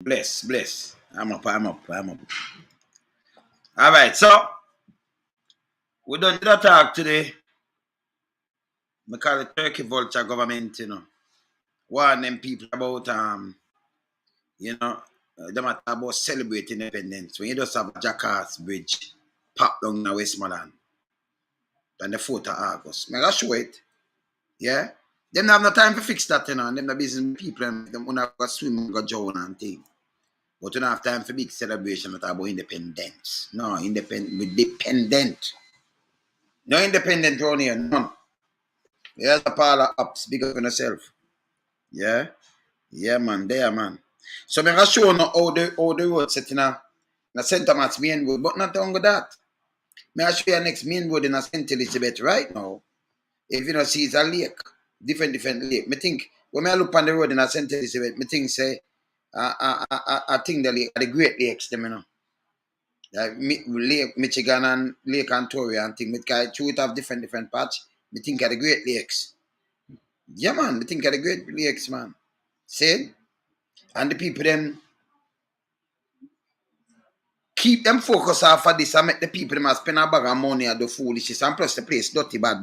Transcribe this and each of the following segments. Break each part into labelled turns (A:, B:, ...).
A: Bless, bless. I'm up. All right, so we done did a talk today. We call it Turkey Vulture government, Warn them people about them talk about celebrate independence. When you just have a Jackass Bridge pop down in Westmoreland on the 4th of August. I show it. Yeah? Them have no time to fix that, and them the business people and them wanna go swim and go drown and thing. But we don't have time for big celebration that about independence. No, we dependent. No independent around here, none. Here's a pile of ups, big up on yourself. Yeah? Yeah, man, there, man. So I'm going to show you how the road set in a St. Thomas main road, but not only that. I'm show you next main road in a St. Elizabeth right now. If you don't see, it's a lake. Different lake. I think, when I look on the road in a St. Elizabeth, I think, say, I think the lake, the Great Lakes, them, Like Lake Michigan and Lake Ontario and things. Because it have different parts. I think of the Great Lakes. Yeah, man. I think of the Great Lakes, man. See? And the people them keep them focus off of this and make the people them spend a bag of money and do foolishness. And plus the place dirty, bad.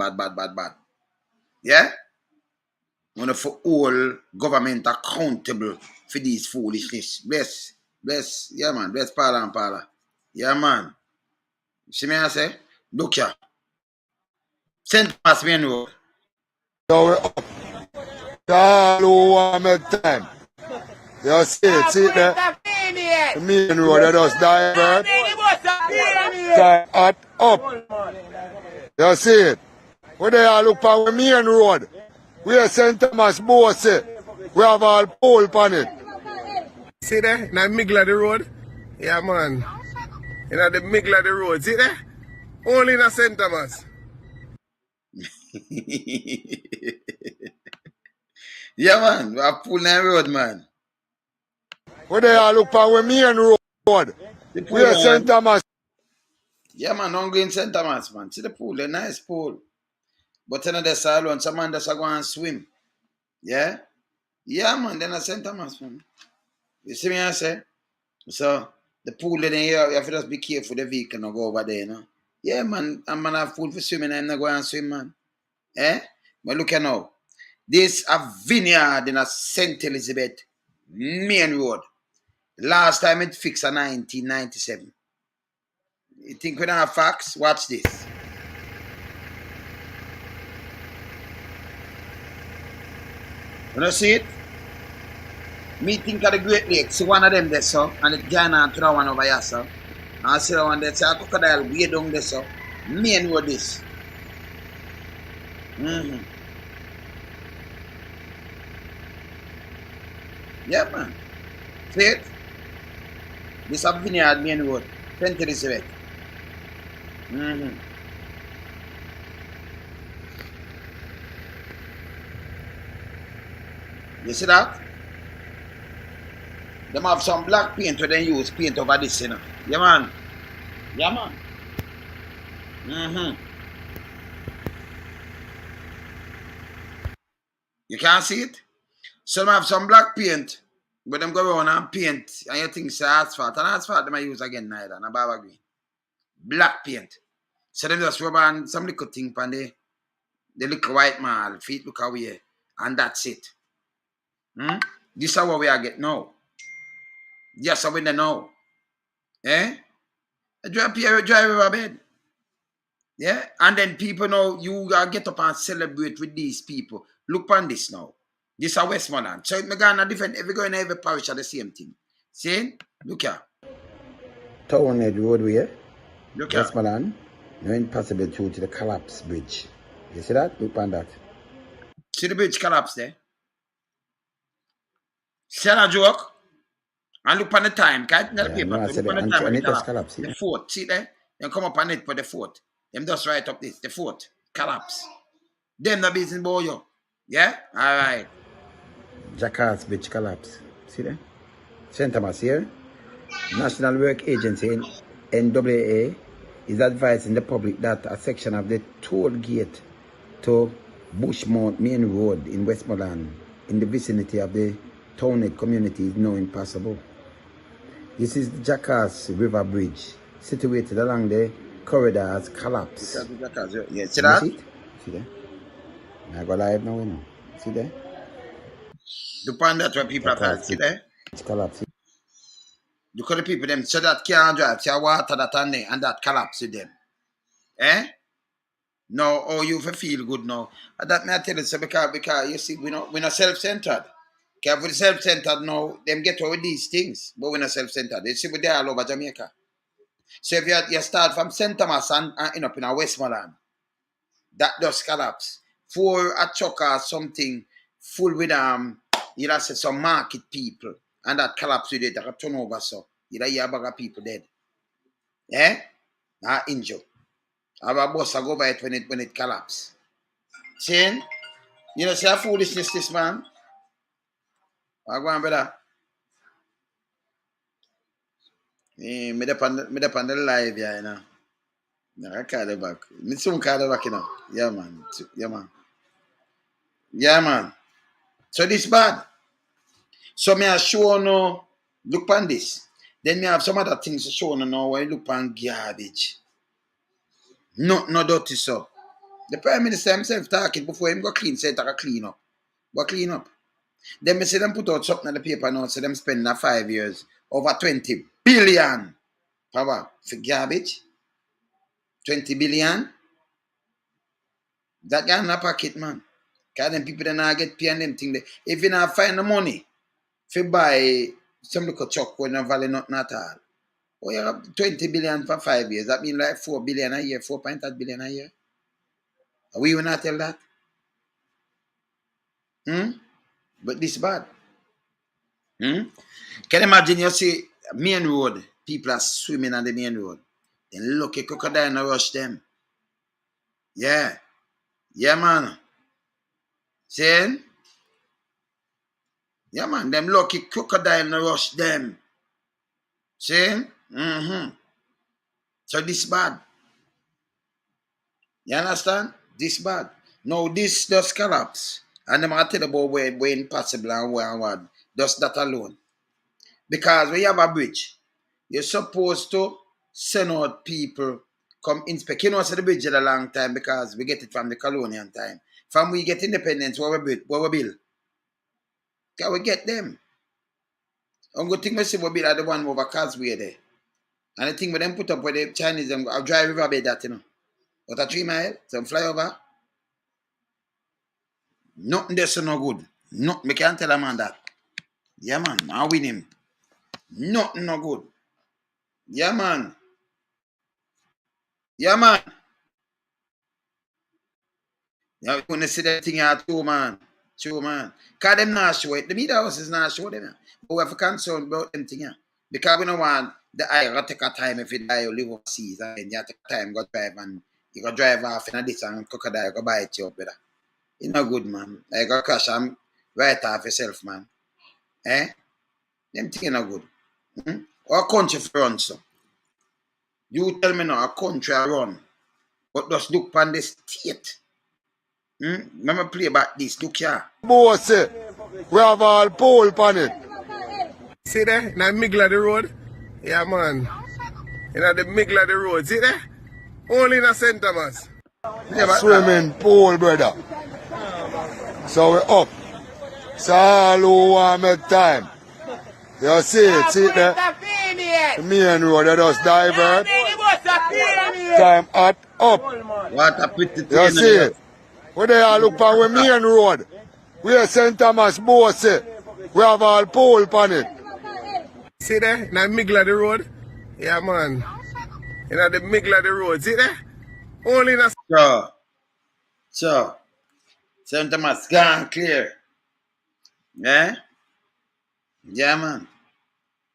A: Yeah? Want to for all government accountable for these foolishness. Bless. Yeah, man. Bless Parla. Yeah, man. See me I say? Look here. St. Thomas Main Road.
B: So we're up. All over time. You see it there? The main road that just divert. Time up. You see it? When they all look for the main road, we are St. Thomas Bossy. We have all pole on it.
C: See there? In the middle of the road? Yeah, man. In the middle of the road. See there? Only in the St. Thomas.
A: Yeah, man. We are pulling the road, man.
B: When they all look for the main road, we are St. Thomas.
A: Yeah, man. Don't go in St. Thomas, man. See the pool, the nice pool. But then there's alone, some man just go and swim. Yeah? Yeah, man. Then I St. Thomas, man. You see me I say? So, the pool in here, you have to just be careful the vehicle not go over there, Yeah, man. I'm man have pool for swimming and I'm not going to swim, man. Eh? But look at now. This a vineyard in a St. Elizabeth main road. Last time it fixed in 1997. You think we don't have facts? Watch this. You don't see it? Me think of the Great Lakes. See one of them there, so, and it join on to that one over here, so. And I see that one there, so a crocodile way down there, so. Main road this. Yeah, man. See it? This is a vineyard main road. St. Elizabeth. You see that? Them have some black paint where they use paint over this, Yeah, man. Yeah, man. You can't see it? Some have some black paint, but them go around and paint, and you think it's asphalt. And asphalt, them I use again neither, and a baba green. Black paint. So them just rub on some little thing on the little white mall, feet look away, and that's it. This is what we are getting now. Yes, I win the now. Eh? Drive over bed. Yeah? And then people know you get up and celebrate with these people. Look on this now. This is Westmoreland. So if I go in a different, if we go in every parish are the same thing. See? Look here.
D: Town Edge Roadway,
A: Look here.
D: Westmoreland, no impossible due to the collapse bridge. You see that? Look on that.
A: See the bridge collapse there? See that joke? And look on the time. Can't the paper.
D: No, I said
A: look on
D: the
A: the time when it collapse.
D: collapse.
A: The 4th. See there? Then come up on it for the 4th. Them just write up this. The 4th. Collapse. Them the business boy you. Yeah? Alright.
D: Jackass Bridge collapse. See there? St. Thomas here. National Work Agency NWA is advising the public that a section of the toll gate to Bushmount Main Road in Westmoreland in the vicinity of the Townhead community is now impassable. This is the Jackass River Bridge, situated along the corridor has collapsed.
A: Yeah, see
D: You
A: that?
D: see it? See there? I go live now, you know. See there?
A: The point that where people are tired,
D: Jackass
A: see there?
D: Bridge collapse.
A: Look at the people them so that can't drive, see water that on there and that collapse with them. Eh? No, oh you feel good now. And that may I tell you so because you see we're not self-centered. Because if we're self-centered now, them get over these things, but we're not self-centered. You see, we're there all over Jamaica. So if you start from St. Thomas and up in a Westmoreland, that does collapse. For a truck or something full with you know say some market people and that collapse with it, that turn over so. You know, you have a bag of people dead. Eh? Or injured. Have a bus go by it when it collapse. See? You know, see how foolishness this man? I go on, brother. Me up on the live, yeah, you know. No, I call it back. Me soon call it back, you know. Yeah, man. Yeah, man. Yeah, man. So this bad. So me I show no look on this. Then me have some other things to show no now when you look on garbage. No dirty so. The Prime Minister himself talking before him go clean, say take a clean up. Go clean up. Then me see them put out something on the paper now, so them spend na 5 years over 20 billion. Power for garbage. 20 billion. That guy in a pocket, man. Cause them people that not get pay and them thing there. If you not find the money, if you buy some little truck when not value nothing at all. Oh, you have 20 billion for 5 years. That means like 4 billion a year, 4.8 billion a year. We will not tell that. But this bad. Can you imagine you see main road, people are swimming on the main road. Then look a crocodile and rush them. Yeah. Yeah, man. See? Yeah, man. Them lucky crocodile and rush them. See? So this bad. You understand? This bad. Now this does collapse. And I'm going to tell you about where impossible and where and what. Just that alone. Because when you have a bridge, you're supposed to send out people come inspect. You know, so the bridge is a long time because we get it from the colonial time. From we get independence, what we build? Can we get them? And good thing we see we build are the one over Causeway there. And the thing with them put up with the Chinese, them I'll drive river bed that, you know. But a 3 mile, some fly over. Nothing there so no good. No, me can't tell a man that. Yeah, man, I win him. Nothing no good. Yeah, man. Yeah, man. Yeah, you wanna see that thing out too, man. True, man. Because them not show it. The media house is not show them. Yeah. But we have a concern about them thing, yeah. Because we don't want the eye to take a time if you die, you live overseas, and you take time, go drive, and you go drive off in a this and crocodile go bite you up, brother. It's not good, man. You go crash and right off yourself, man. Eh? Them things not good. Our country run, so. You tell me now, a country run. But just look upon the state. Remember play about this, look here.
B: Bossy, we have all pole on it.
C: See there? In the middle of the road? Yeah, man. In the middle of the road. See there? Only in the St. Thomas.
B: Swimming pool, brother. So we up. So all who want make time. You see it there? The main road, they just divert. Time at up.
A: What a pretty thing.
B: You see it? We they all look for the main road. We are St. Thomas Bossy. We have all pole on it.
C: See there? In the middle of the road? Yeah, man. In the middle of the road. See there? Only in the...
A: So. St. Thomas gone clear. Yeah? Yeah, man.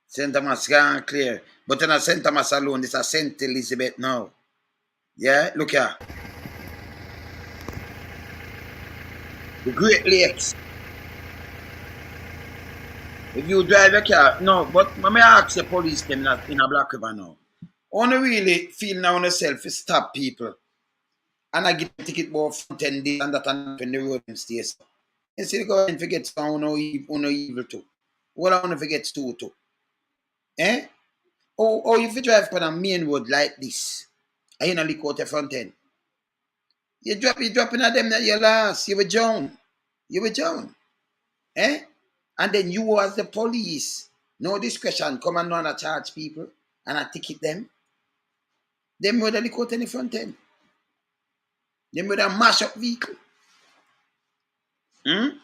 A: St. Thomas gone clear. But not St. Thomas alone, this is St. Elizabeth now. Yeah? Look here. The Great Lakes. If you drive your car, no, but let me ask the police them that in a Black River now. Only really feel now on yourself to stop people. And I get a ticket about 10 days and that and when the road stays. You see, go and forget some no evil too. What I want to forget too. Eh? Or if you drive on a main road like this, and you know look out the front end, you dropping at them that you lost, you will drown. You will drown. Eh? And then you as the police, no discretion, come and want to charge people and I ticket them. Them would have look out in the front end. Them would have mash up vehicle. But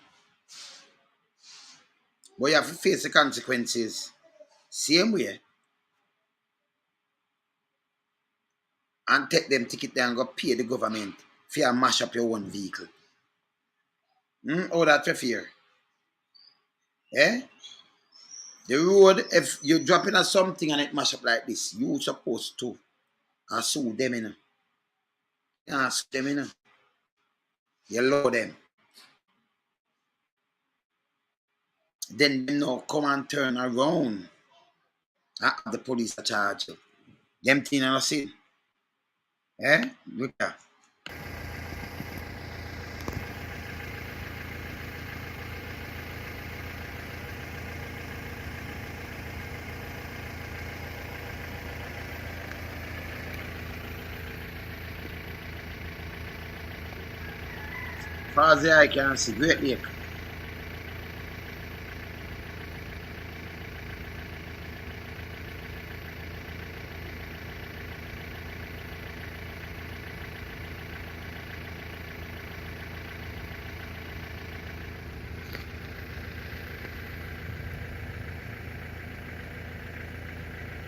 A: you have to face the consequences. Same way. And take them ticket there and go pay the government for you mash up your own vehicle. Oh, that's for fear. Eh? The road, if you're dropping at something and it mash up like this, you're supposed to sue them, you know. You sue them, you know. You law them. Then them now come and turn around and have the police charge you. Them thing I see. Eh? Look at that. As far as the eye can see, Great Lake.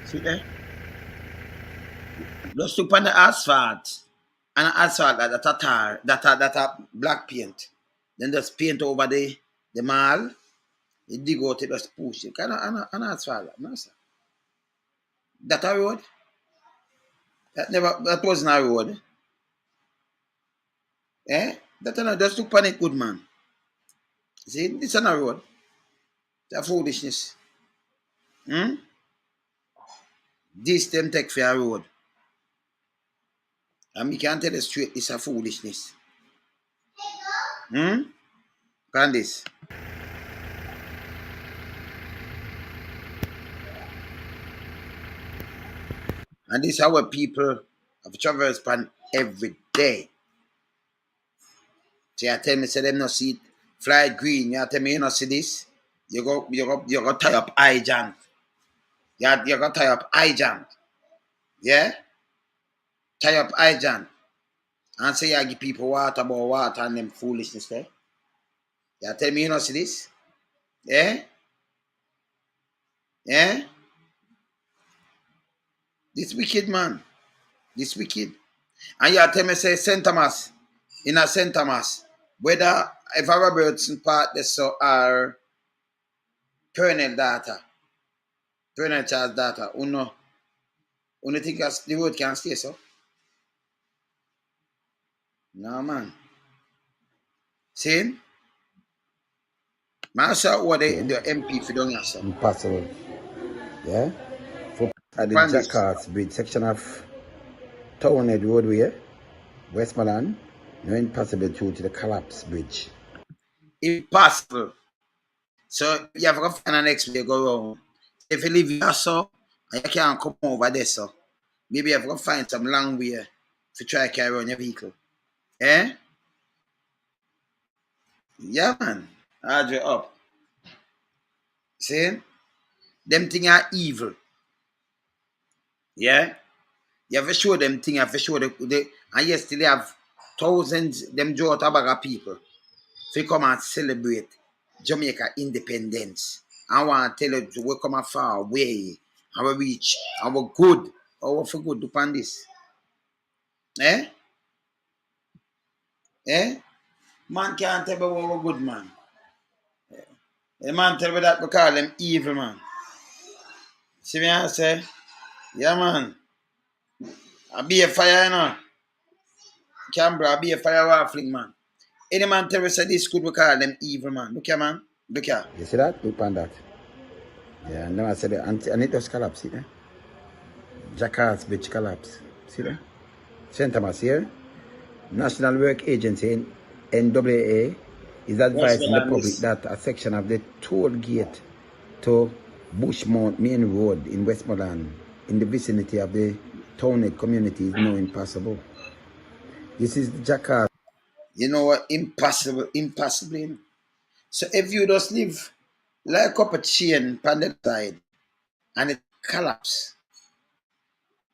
A: See there? Just look on the asphalt. And the asphalt that a tar, that a black paint. Then just paint over the mall. You dig out it, just push it. Kind of an asphalt. No, sir. That a road? That wasn't a road. Eh? Just look on it, good man. See, this is not a road. It's a foolishness. This them take for a road. And we can't tell you straight, it's a foolishness. Can this? And this is how people have traversed pan every day. So you tell me, say them not see it, fly green. You tell me you not see this. You go tie up eye jam. You go tie up eye jam. Yeah? Tie up eye jam. And say you give people water about water and them foolishness there. You tell me you not see this? Yeah? Yeah? This wicked man. This wicked. And you tell me say St. Thomas. In a St. Thomas. Whether if a Robertson part they so are Pernell data. Pernell Charles data. Uno think the road can stay so? No man. See? Man saw what the MP for doing so.
D: Impossible. Yeah? For at the Jackass Bridge section of Townhead Roadway, Westmoreland, no impossible due to the collapse bridge.
A: Impossible. So you have to find an next way to go around. If you leave here so and you can't come over there so, maybe you have to find some long way to try to carry on your vehicle. Eh? Yeah man. Add you up. See? Them things are evil. Yeah? You have to show them things, you have to show them. And yes, they have thousands, them draw out a bag of people to come and celebrate Jamaica independence. I want to tell you, we come far away, and we reach, and we're good. Oh, we're for good upon this. Eh? Eh? Man can't tell me we're good, man. The man tell me that we call them evil, man. See me I say? Yeah, man. I be a fire, you know. Canberra, I be a fire waffling, man. Any man tell me say this could we call them evil, man. Look here, man. Look here.
D: You see that? Look on that. Yeah, and then I said, and it just collapse, see there? Jackass Bridge collapse. See there? St. Thomas here. National Work Agency, NWA, is advising the public that a section of the toll gate to Bushmount Main Road in Westmoreland in the vicinity of the townhead community is now impossible. This is the jackass.
A: You know what? Impossible. Impossible. You know? So if you just live like up a chain on the side and it collapse,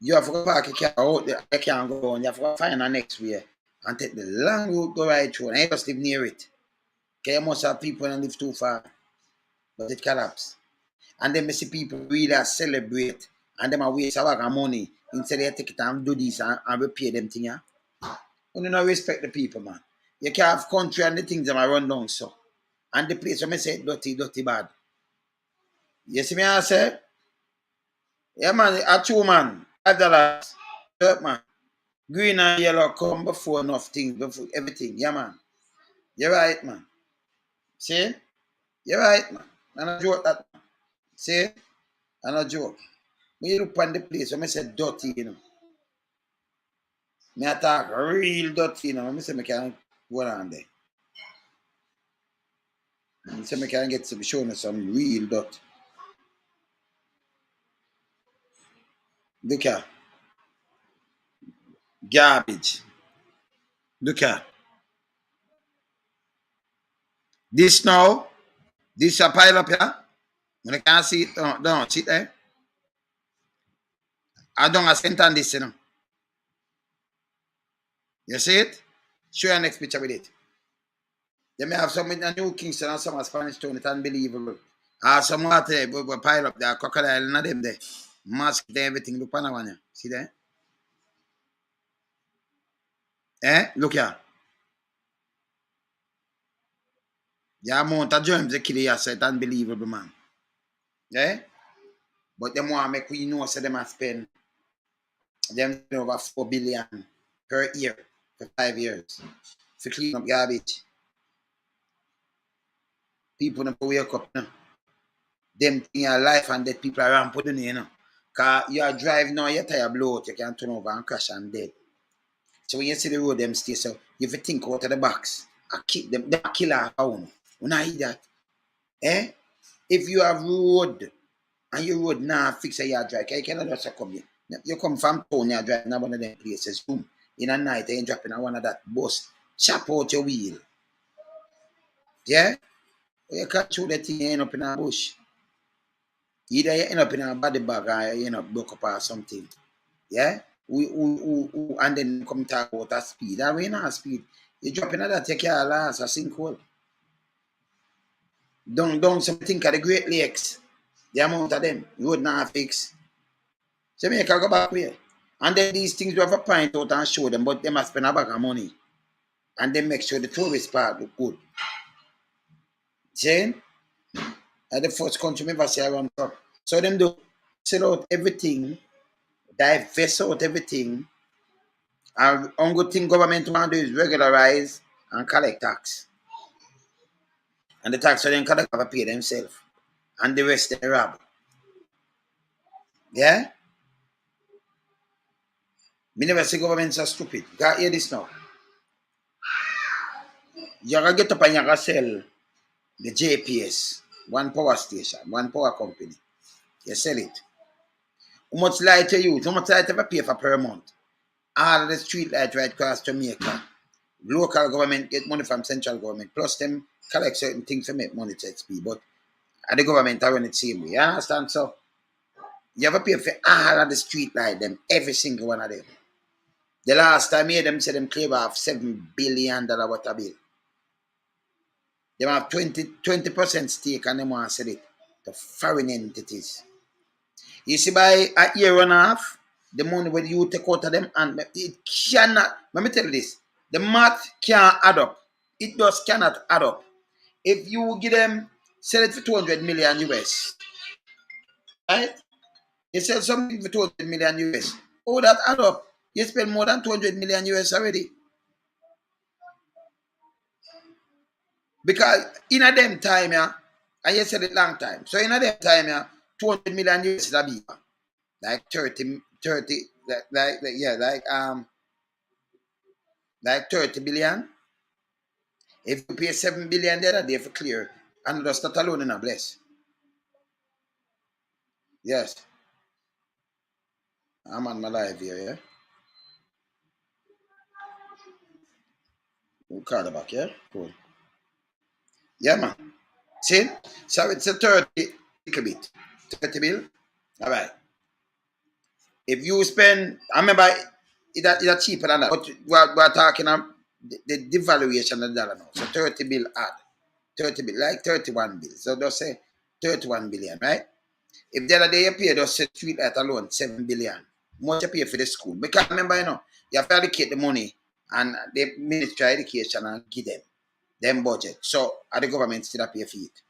A: you have to park your car out there. You can't go on. You have to find the next way and take the long route, go right through. And you just live near it. Okay, you must have people and live too far. But it collapse. And then we see people really celebrate and them are waste a lot of money instead they take it and do this and repair them thing. Yeah? You don't respect the people, man. You can't have country and the things that run down so. And the place when I say dirty, dirty bad. You see me I say? Yeah man, a two man, $5. Dirt man. Green and yellow come before enough things, before everything. Yeah man. You're right, man. See? You're right, man. And I joke that. See? And I joke. When you look on the place, when I say dirty, you know. Me I talk real dirty, you know. When I say I can go on there. I say I can get some showing us some real dirt. Look at garbage. Look at this now. This a pile up here. When I can't see it, don't see it there. I don't have on this, you know. You see it? Show your next picture with it. They may have some in the New Kingston and some in Spanish Town. It's unbelievable. Some water will pile up there, crocodile, none of them there. Mask there, everything. Look on one. See there? Look here. The amount of germs they kill here, so it's unbelievable, man. But them want to make we know so them have spend them over 4 billion per year for 5 years to clean up garbage. People don't wake up, you know. Them in your life and dead people around putting you know. Cause you are driving now, your tire blow out, you can turn over and crash and dead. So when you see the road them stay, so you have to think out of the box. I keep them killer own. When I hear that, if you have road and your road now fix a yard drive, you cannot just come here. You come from town, you drive in one of them places, boom. In a night, you drop in one of that bus, chop out your wheel. Yeah? You catch through the thing, you end up in a bush. Either you end up in a body bag or you end up broke up or something. Yeah? And then come talk about that speed. And when you speed, you drop in that, take your last, a sinkhole. Don't something of the Great Lakes. The amount of them, you would not fix. So me can go back here. And then these things we have to point out and show them, but they must spend a bag of money. And then make sure the tourist part look good. See? And the first country never see around top. So them do sell out everything, divest out everything. And one good thing government want to do is regularize and collect tax. And the tax so then collect have to pay themselves. And the rest they rob. Yeah? Me never see government so stupid. Got hear this now. You gotta get up and you gotta sell the JPS, one power station, one power company. You sell it. How much light you use? How much light you pay for per month? All of the street light right across Jamaica. Local government get money from central government. Plus them collect certain things to make money to XP. But the government are run it same way. You understand? So you have to pay for all of the street light them, every single one of them. The last time I heard them say them clear off $7 billion water bill. They have 20% stake and they want to sell it to foreign entities. You see, by a year and a half, the money when you take out of them, and it cannot, let me tell you this, the math can't add up. It just cannot add up. If you give them, sell it for 200 million US, right? You sell something for 200 million US. Oh, that add up. You spend more than 200 million US already. Because in a them time, yeah, and you said it long time. So in a them time, yeah, 200 million US is a big one. Like 30, like 30 billion. If you pay 7 billion the other day for clear, and just not alone in a bless. Yes. I'm on my live here, yeah? We'll call it back, yeah? Cool. Yeah, man. See? So it's a 30 little bit. 30 bill. All right. If you spend, I remember it's cheaper than that. But we're talking about the devaluation of the dollar now. So 30 bill add. 30 bill, like 31 bill. So just say 31 billion, right? If the other day you pay just street light alone, 7 billion. Much you pay for the school. Because remember, you have to allocate the money and the Ministry of Education and give them budget. So the government still pay for it.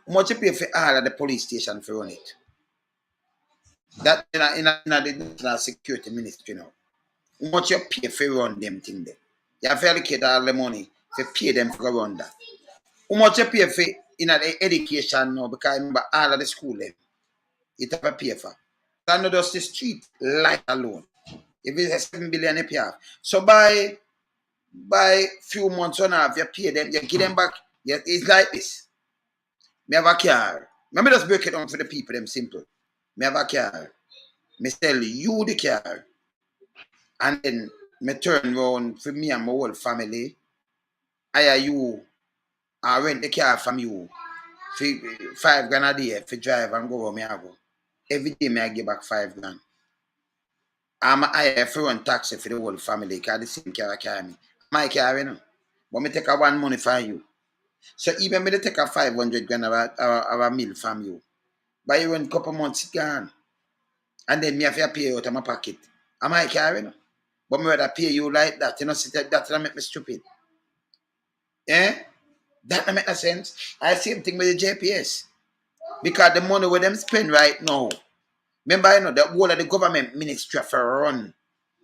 A: How much you pay for all of the police station for run it? That in the National Security Ministry now. How much you pay for run them thing there? You have to allocate all the money to pay them for run that. How much you pay for in the education now? Because remember all of the school them, it have to pay for. And not just the street light alone. If it's 7 billion you pay off. So by few months on half, you pay them, you give them back. It's like this. Me have a car. Let me just break it down for the people, them simple. Me have a car. Me sell you the car. And then me turn around for me and my whole family. Hire you. I rent the car from you. For 5 grand a day for drive and go where me I go. Every day me I give back 5 grand. I'm hire for run taxi for the whole family because the same car carry me. My car, you know. But me take a one money from you. So even me take a 500 grand of a meal from you. But you run a couple months it's gone. And then me have to pay out of my pocket. Am I carrying? But me rather pay you like that. You know, see that make me stupid. Eh? That don't make no sense. I same thing with the JPS. Because the money where them spend right now. Remember, the whole of the government ministry for run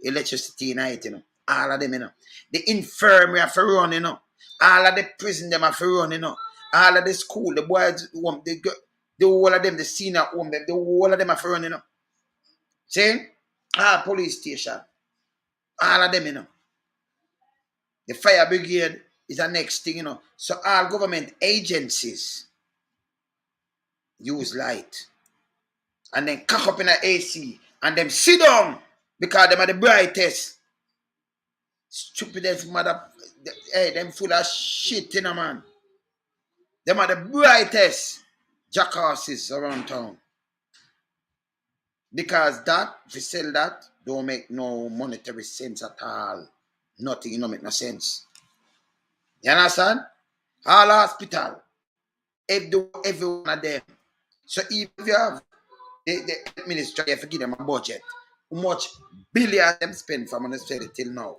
A: electricity in it, All of them, The infirmary for run, All of the prison them have for run, All of the school, the boys home, the whole of them, the senior home, the whole of them have for run, See? Police station. All of them, The fire brigade is the next thing, So all government agencies use light. And then cock up in the AC. And them sit down. Because them are the brightest. Stupidest mother. Hey, them full of shit, man. Them are the brightest jackasses around town. Because that, if you sell that, don't make no monetary sense at all. Nothing, don't make no sense. You understand? All hospital, every one of them. So if you have the ministry, you have to give them a budget. How much billions them spend from money till now?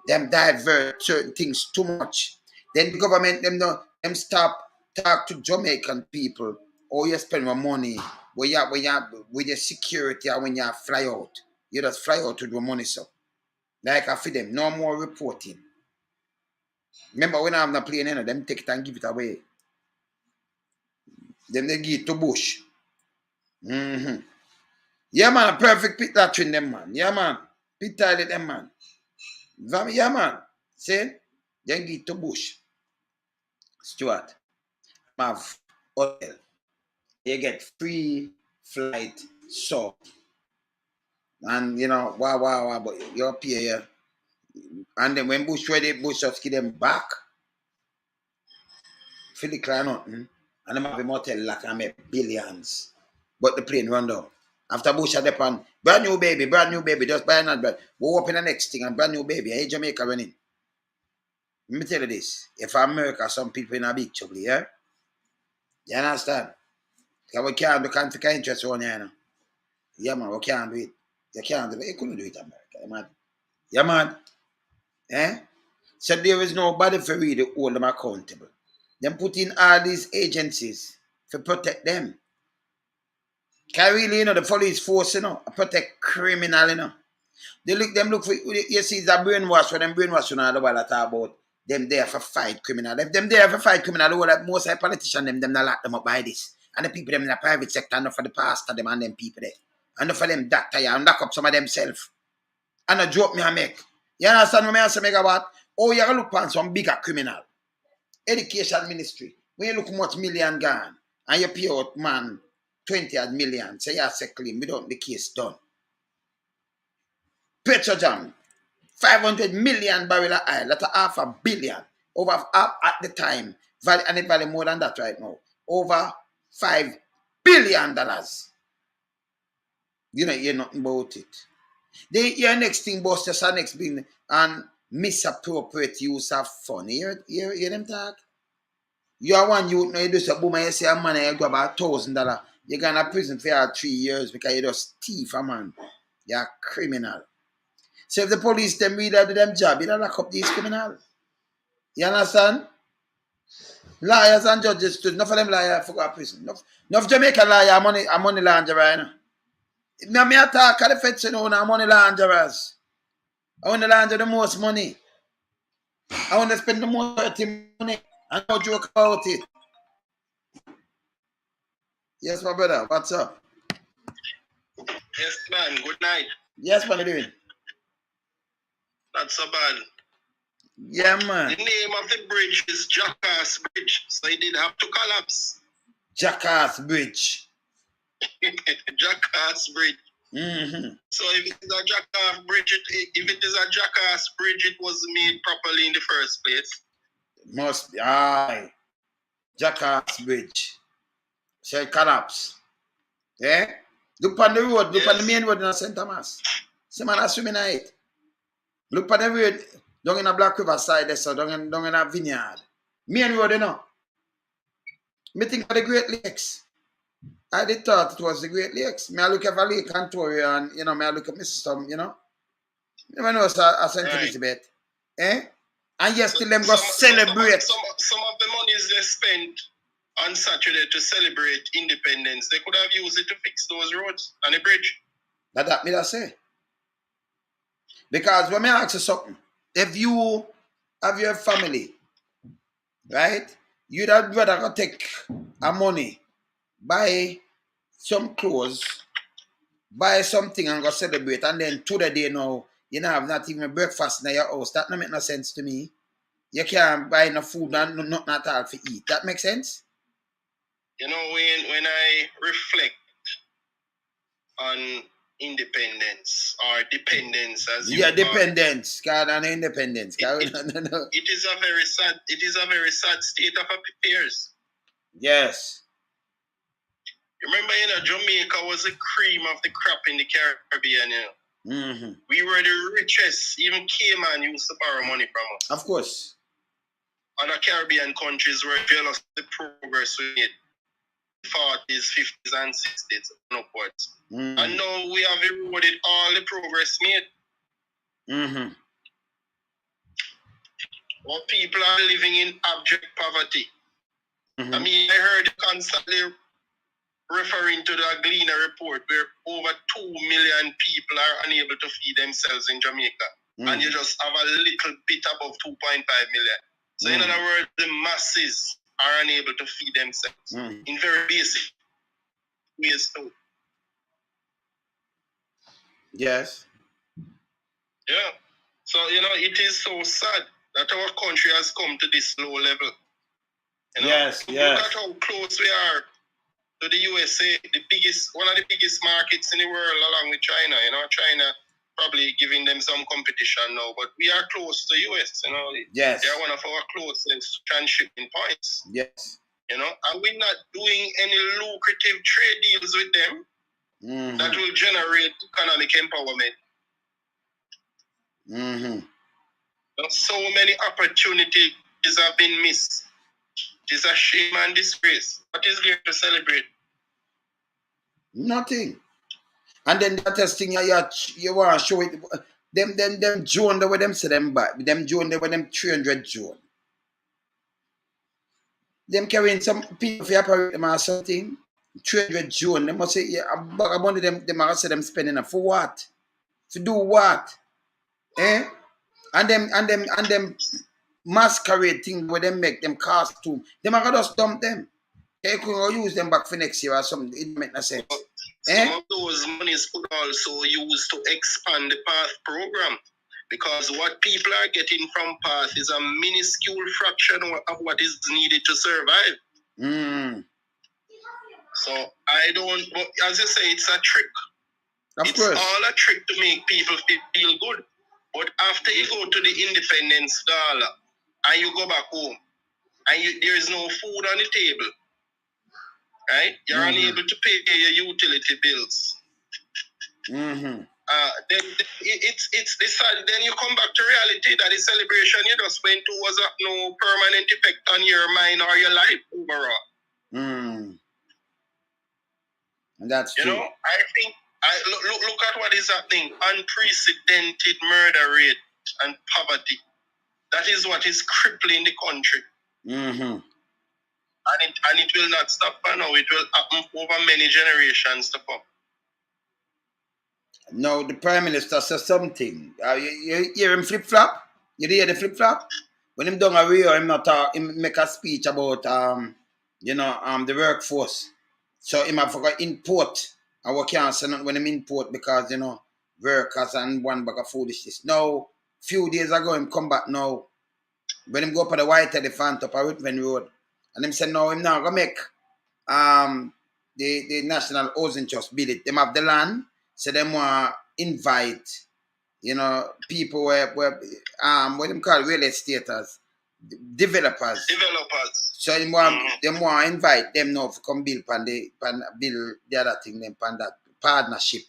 A: Them divert certain things too much. Then the government, them stop talk to Jamaican people. Or you spend more money when you with your security or when you fly out. You just fly out with your money, so. Like I feed them, no more reporting. Remember when I'm not playing, them take it and give it away. Them they give it to Bush. Yeah, man, perfect pit latrine them, man. Yeah, man. Pit toilet them, man. Yeah, man. See? Then give it to Bush. Stuart. Have hotel. You get free flight, so. And, wow, but you're pay here. And then when Bush ready, Bush just give them back. Philly cry nothing. And them have a motel like I make billions. But the plane run down. After Bush had upon brand new baby, just buy another bread. Go up in the next thing and brand new baby. Hey, Jamaica running. Let me tell you this. If America, some people in a big trouble, yeah? You understand? Because we can't do conflict of interest on here, Yeah, man, we can't do it. You can't do it. You couldn't do it, America. Yeah, man. Eh? So there is nobody for really hold them accountable. Them put in all these agencies to protect them. Because really, the police force, protect criminal, They look for, you see, it's a brainwash, when them brainwash, the while I talk about them there for fight criminal. If them there for fight criminal, most of the politicians, them not lock them up by this. And the people them in the private sector, enough for the pastor, them and them people there. Enough for them doctor, and lock up some of themselves. And a joke me I make. You understand what I say, Megawatt? Oh, you look on some bigger criminal. Education ministry. When you look much million gone, and you pay out, man, 20 odd million. Say you say claim without the case done. Petrojam, 500 million barrel of oil, that's $500 million. Over at the time, and it value more than that right now. Over $5 billion. You know, hear nothing about it. They hear next thing, boss, just our next thing, and misappropriate use of fun. Hear them talk? You are one youth, now you do some boom and you say a man and you go about $1,000. You're going to prison for 3 years because you just thief a man. You're a criminal. So if the police them really do them job, you don't lock up these criminals. You understand? Lawyers and judges too. Enough of them liars for go to prison. Enough Jamaican liars are money launderer. Now me attack at the feds, you know, now money launderers. I want to launder the most money. I want to spend the most dirty money. And no joke about it. Yes, my brother. What's up?
E: Yes, man. Good night.
A: Yes, what are you doing?
E: Not so bad.
A: Yeah, man.
E: The name of the bridge is Jackass Bridge, so it did have to collapse.
A: Jackass Bridge.
E: Jackass Bridge.
A: Mm-hmm.
E: So if it is a Jackass Bridge, if it is a Jackass Bridge, it was made properly in the first place.
A: Must be. Aye. Jackass Bridge. So it collapse. Yeah? Look on the road. Look on the main road in St. Thomas. See man are swimming at it. Look on the road. Down in a Black River side there, so down in a vineyard. Main road, you know. Me think of the Great Lakes. I did thought it was the Great Lakes. Me I look at a lake and Tory and, you know, me I look at my system, you know. You never know, sir, I St. Elizabeth. Eh? And yes, still them go celebrate.
E: Some of the monies they spent on Saturday to celebrate independence, they could have used it to fix those roads and the bridge.
A: That me that say. Because when me ask you something, if you have your family, right, you'd rather go take a money, buy some clothes, buy something and go celebrate, and then to the day now, you know, have not even breakfast in your house. That don't make no sense to me. You can't buy no food and nothing at all for eat. That makes sense?
E: You know, when I reflect on independence or dependence as you
A: dependence, God, and independence.
E: It is a very sad state of affairs.
A: Yes.
E: Remember, you know, Jamaica was the cream of the crop in the Caribbean, you know.
A: Mm-hmm.
E: We were the richest. Even Cayman used to borrow money from us.
A: Of course.
E: Other Caribbean countries were jealous of the progress we made. 40s, 50s, and 60s and upwards.
A: Mm-hmm.
E: And now we have eroded all the progress made.
A: Mm-hmm.
E: Our people are living in abject poverty.
A: Mm-hmm.
E: I mean, I heard you constantly referring to the Gleaner report where over 2 million people are unable to feed themselves in Jamaica. Mm-hmm. And you just have a little bit above 2.5 million. So in other words, the masses are unable to feed themselves in very basic ways too.
A: Yes.
E: Yeah. So, you know, it is so sad that our country has come to this low level. You know?
A: Yes.
E: Look at how close we are to the USA, one of the biggest markets in the world along with China. You know, China probably giving them some competition now, but we are close to US, you know.
A: Yes.
E: They are one of our closest transshipping points.
A: Yes.
E: You know, and we're not doing any lucrative trade deals with them that will generate economic empowerment.
A: Mm-hmm.
E: So many opportunities have been missed. It is a shame and disgrace. What is there to celebrate?
A: Nothing. And then the other thing you want to show it, them drone, the way them say them back, them drone, the way them 300 drone. Them carrying some people for operate them or something. 300 drone. They must say, yeah, about money them must say them spending it for what? To do what? Eh? And them masquerade thing where them make them costume. Them are gonna just dump them. They could use them back for next year or something. It make no sense.
E: Some of those monies could also use to expand the PATH program, because what people are getting from PATH is a minuscule fraction of what is needed to survive. So I don't, but as you say, it's a trick. It's all a trick to make people feel good. But after you go to the Independence Gala and you go back home and there is no food on the table, right? You're unable to pay your utility bills. Then it's decided. Then you come back to reality that the celebration you just went to was no permanent effect on your mind or your life overall.
A: That's true.
E: You know, I think look at what is happening. Unprecedented murder rate and poverty. That is what is crippling the country. And it will not stop now. It will happen over many generations to come.
A: No, the Prime Minister said something. You hear him flip-flop? You hear the flip-flop? When him done a Rio, him make a speech about the workforce. So him have to import our cancer when him import because workers and one bag of foolishness. Now, few days ago him come back now. When him go up on the White Elephant up a Whitman Road, and him say no, him now gonna make the National Housing Trust build it. Them have the land, so them want invite people where what them call real estaters, developers. So them want invite them now to come build build the other thing them pan that partnership.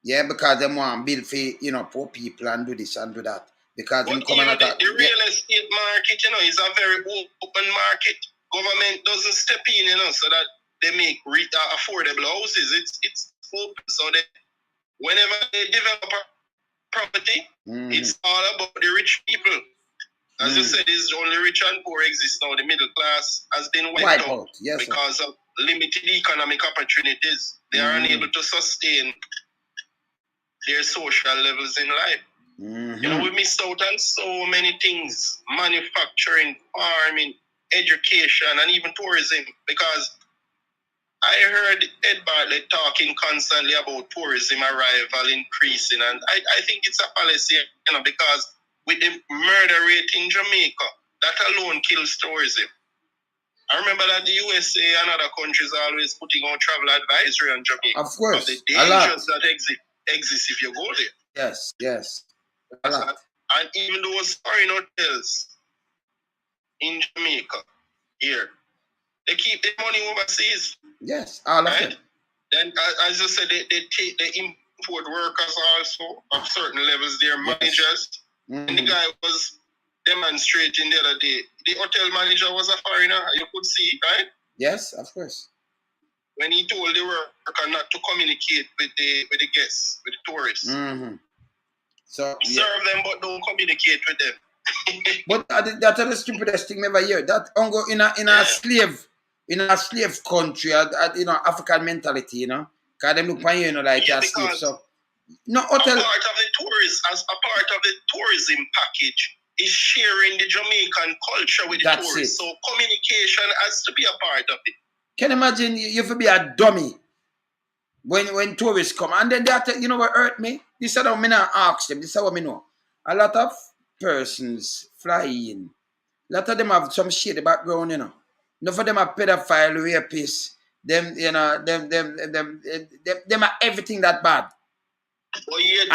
A: Yeah, because them want build for poor people and do this and do that. Because
E: but the real estate market, is a very open market. Government doesn't step in, so that they make affordable houses. It's open, so that whenever they develop a property, it's all about the rich people. As you said, it's only rich and poor exist now. The middle class has been wiped out because of limited economic opportunities. They are unable to sustain their social levels in life. We missed out on so many things: manufacturing, farming, education, and even tourism. Because I heard Ed Bartlett talking constantly about tourism arrival increasing, and I think it's a policy, because with the murder rate in Jamaica, that alone kills tourism. I remember that the USA and other countries are always putting out travel advisory on Jamaica.
A: Of course,
E: of the dangers that exist if you go there.
A: Yes. A lot.
E: And even those foreign hotels in Jamaica here, they keep their money overseas.
A: Yes, all of it.
E: Then, as I said, they import workers also of certain levels. They're managers. And the guy was demonstrating the other day. The hotel manager was a foreigner. You could see, right?
A: Yes, of course.
E: When he told the worker not to communicate with the guests, with the tourists.
A: So
E: serve them, but don't communicate with them.
A: But that's the stupidest thing ever hear. That in a slave country, African mentality, because them look upon you, like you're a slave. So no hotel.
E: As a part of the tourism package is sharing the Jamaican culture with the tourists. So communication has to be a part of it.
A: Can you imagine you have to be a dummy when tourists come? And then you know what hurt me? This is how I not ask them. This is how I know. A lot of persons fly in. A lot of them have some shit background, None of them are pedophile, rapists. Them are everything that bad. You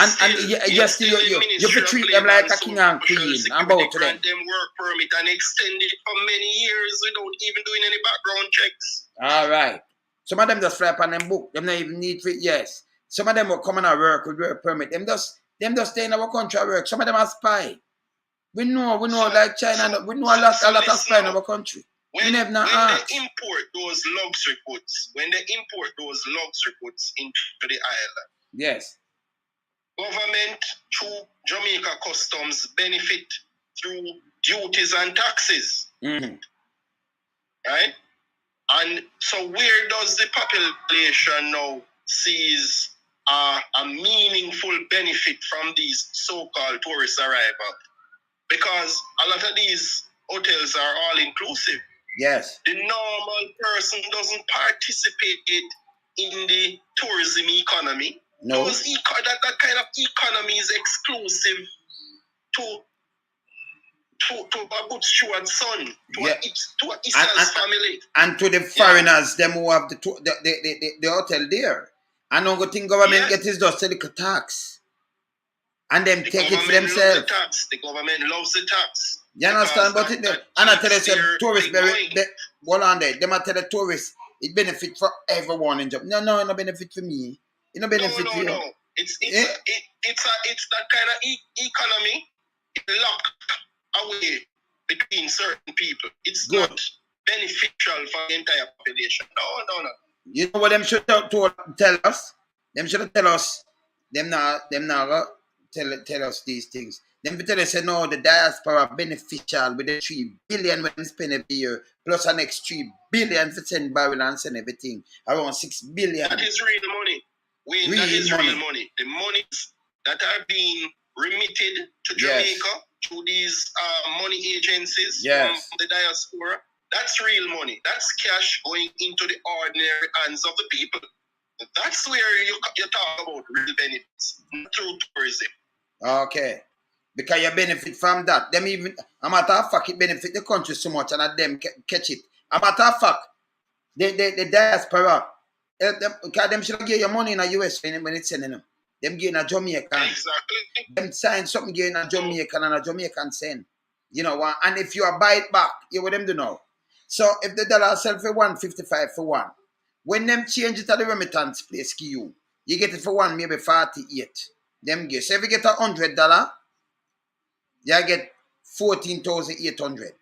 A: treat them like a king and queen and bow to them.
E: Them work permit and extend it for many years without even doing any background checks.
A: All right. Some of them just fly up on them book. Them not even need it. Yes. Some of them will come and work with work permit. Them just stay in our country work. Some of them are spy. We know like China. We know a lot of spy in our country.
E: When they import those luxury goods, into the island.
A: Yes.
E: Government through Jamaica Customs benefit through duties and taxes. Right? And so where does the population now sees a meaningful benefit from these so-called tourist arrival? Because a lot of these hotels are all inclusive.
A: Yes.
E: The normal person doesn't participate in the tourism economy.
A: No.
E: That kind of economy is exclusive to to a good steward's son, to
A: Yeah.
E: a Issa's family.
A: And to the foreigners, them who have the hotel there. And no good thing government get is just a little tax. And them
E: The
A: take it for
E: government
A: themselves.
E: loves the tax. The government loves the tax.
A: You understand? But
E: That
A: and I tell you,
E: keeps their
A: tourists,
E: big going.
A: hold on there. Them I tell the tourists, it benefit for everyone in Jamaica. No, it no benefit for me. It no benefit for you.
E: No. It's that kind of economy. It locked away between certain people. It's
A: Good.
E: not beneficial for the entire population. No.
A: You know what them should tell us? Them should tell us. Them not tell us these things. Them tell us, no, the diaspora beneficial with the 3 billion when spend every year, plus an next 3 billion for send barrel and send everything. Around 6 billion.
E: That is real money. That is real money. The monies that are being remitted to Jamaica through these money agencies from the diaspora, that's real money. That's cash going into the ordinary hands of the people. That's where you talk about real benefits, not through tourism.
A: Okay. Because you benefit from that. Them even, a matter of fact, it benefit the country so much and them catch it. A matter of fact, the diaspora, because them should give you money in the US when it's sending them. Them give in a Jamaican.
E: Exactly.
A: Them sign something give in a Jamaican and a Jamaican send. You know, and if you buy it back, you want them to know. So if the dollar sell for 155 for one, when them change it at the remittance place, you get it for one, maybe 48. Them give. So if you get $100, you get 14,800.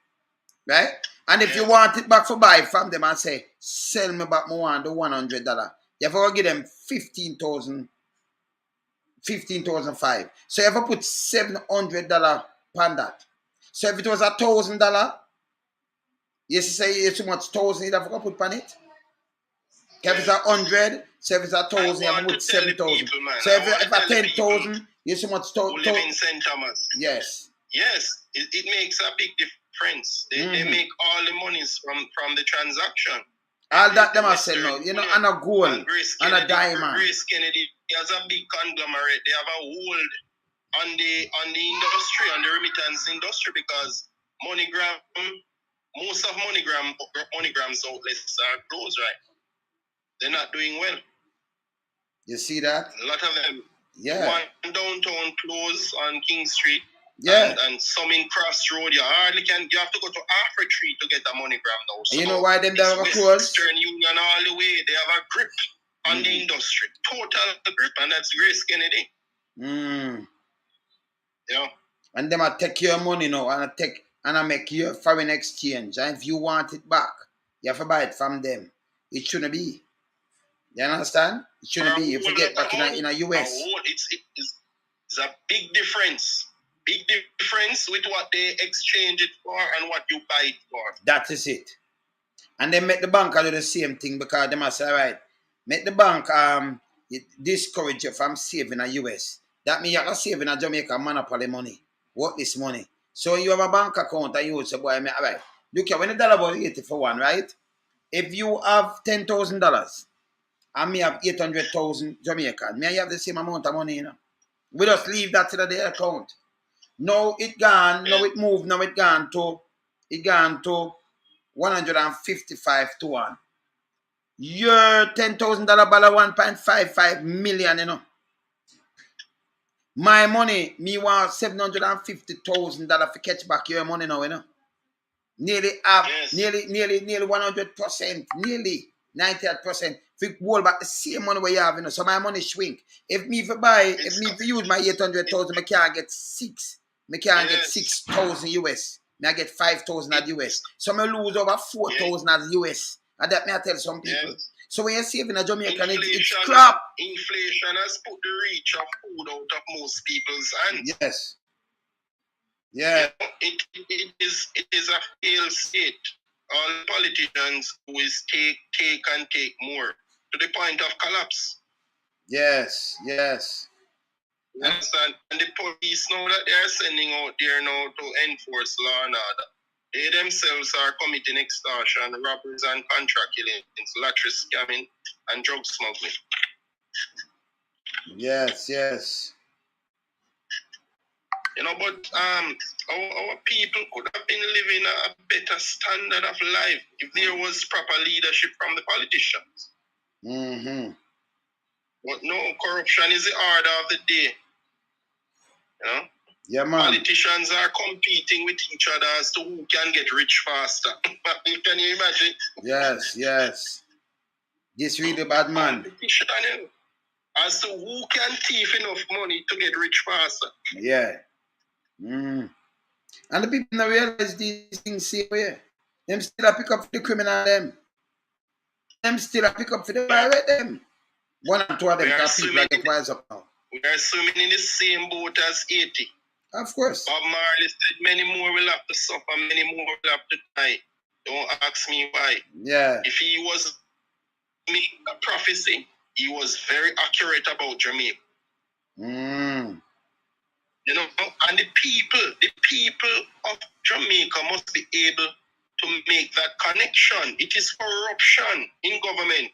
A: Right? And if you want it back for buy from them and say, sell me back more on the $100, you have to give them 15,500. So you have to put $700 on that. So if it was $1,000, you say it's too much $1,000, you have to put on it. If it's 100, so if it's 1,000, you have to put 7,000. So if it's 10,000, you so much
E: who live in St. Thomas.
A: Yes.
E: Yes, it makes a big difference. They make all the monies from the transaction.
A: All that them I say no, you know, and a gold, and a diamond.
E: Grace Kennedy has a big conglomerate. They have a hold on the industry, on the remittance industry, because most of MoneyGram's outlets are closed, right? They're not doing well.
A: You see that?
E: A lot of them.
A: Yeah.
E: One downtown closed on King Street.
A: Yeah.
E: And some in Cross Road, you have to go to Alfred Street to get a MoneyGram now. So
A: you know why them have a close?
E: Western Union all the way, they have a grip on the industry. Total grip, and that's Grace Kennedy. Yeah.
A: And them I take your money now and I make your foreign exchange. And if you want it back, you have to buy it from them. It shouldn't be. You understand? It shouldn't be. If you get back in a US.
E: It's a big difference. Big difference with what they exchange it for and what you buy it for.
A: That is it. And they make the bank do the same thing, because they must say, all right, make the bank discourage you from saving a US. That means you have to save in a Jamaica monopoly money. What this money? So you have a bank account and you would say, boy, all right, look here, when the dollar about 80 for one, right? If you have $10,000 and me have 800,000 Jamaican, may I have the same amount of money, you know? We just leave that to the account. Now it gone, now it moved, now it gone to 155 to 1. Your $10,000 ball 1.55 million, you know. My money, me want $750,000 to catch back your money now, you know. Nearly 100%, nearly 98%. If you hold back the same money we have, you know, so my money shrink. If me use my 800,000, I can't get 6. I can't get 6,000 US. I get 5,000 at US. So I lose over 4,000 at US. And that may I tell some people.
E: Yes.
A: So when you're saving a Jamaican, it's crap.
E: Inflation has put the reach of food out of most people's hands.
A: Yes. Yeah.
E: It is a failed state. All politicians always take more to the point of collapse.
A: Yes.
E: You understand? And the police know that they are sending out there now to enforce law and order. They themselves are committing extortion, robberies and contract killings, lottery scamming and drug smuggling.
A: Yes.
E: You know, but our people could have been living a better standard of life if there was proper leadership from the politicians.
A: Mm-hmm.
E: But no, corruption is the order of the day. You know?
A: Yeah, man.
E: Politicians are competing with each other as to who can get rich faster. Can you imagine?
A: Yes. This really bad, man.
E: Competition, as to who can thief enough money to get rich faster.
A: Yeah. Mm. And the people don't realize these things same way. Them still a pick up for the criminal them still a pick up for the pirate them. One and two of them can people get wise up now.
E: We are swimming in the same boat as 80.
A: Of course.
E: Bob Marley said many more will have to suffer, many more will have to die. Don't ask me why.
A: Yeah.
E: If he was making a prophecy, he was very accurate about Jamaica.
A: Mm.
E: You know, and the people of Jamaica must be able to make that connection. It is corruption in government.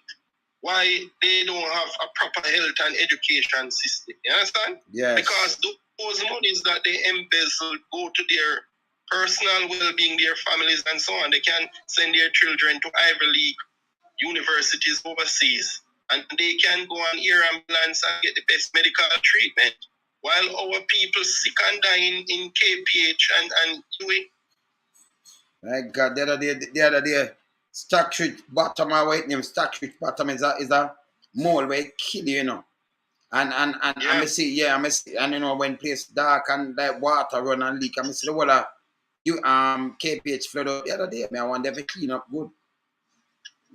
E: Why they don't have a proper health and education system. You understand?
A: Yes.
E: Because those monies that they embezzle go to their personal well-being, their families, and so on. They can send their children to Ivy League universities overseas, and they can go on air ambulance and get the best medical treatment, while our people sick and dying in KPH and UA.
A: My God, the other day, Stock Street Bottom, I wait name Stock Street Bottom is a mall where it kill you, you know. And I see, and you know when place dark and like water run and leak, I see the water KPH flood out the other day. I want them to clean up good.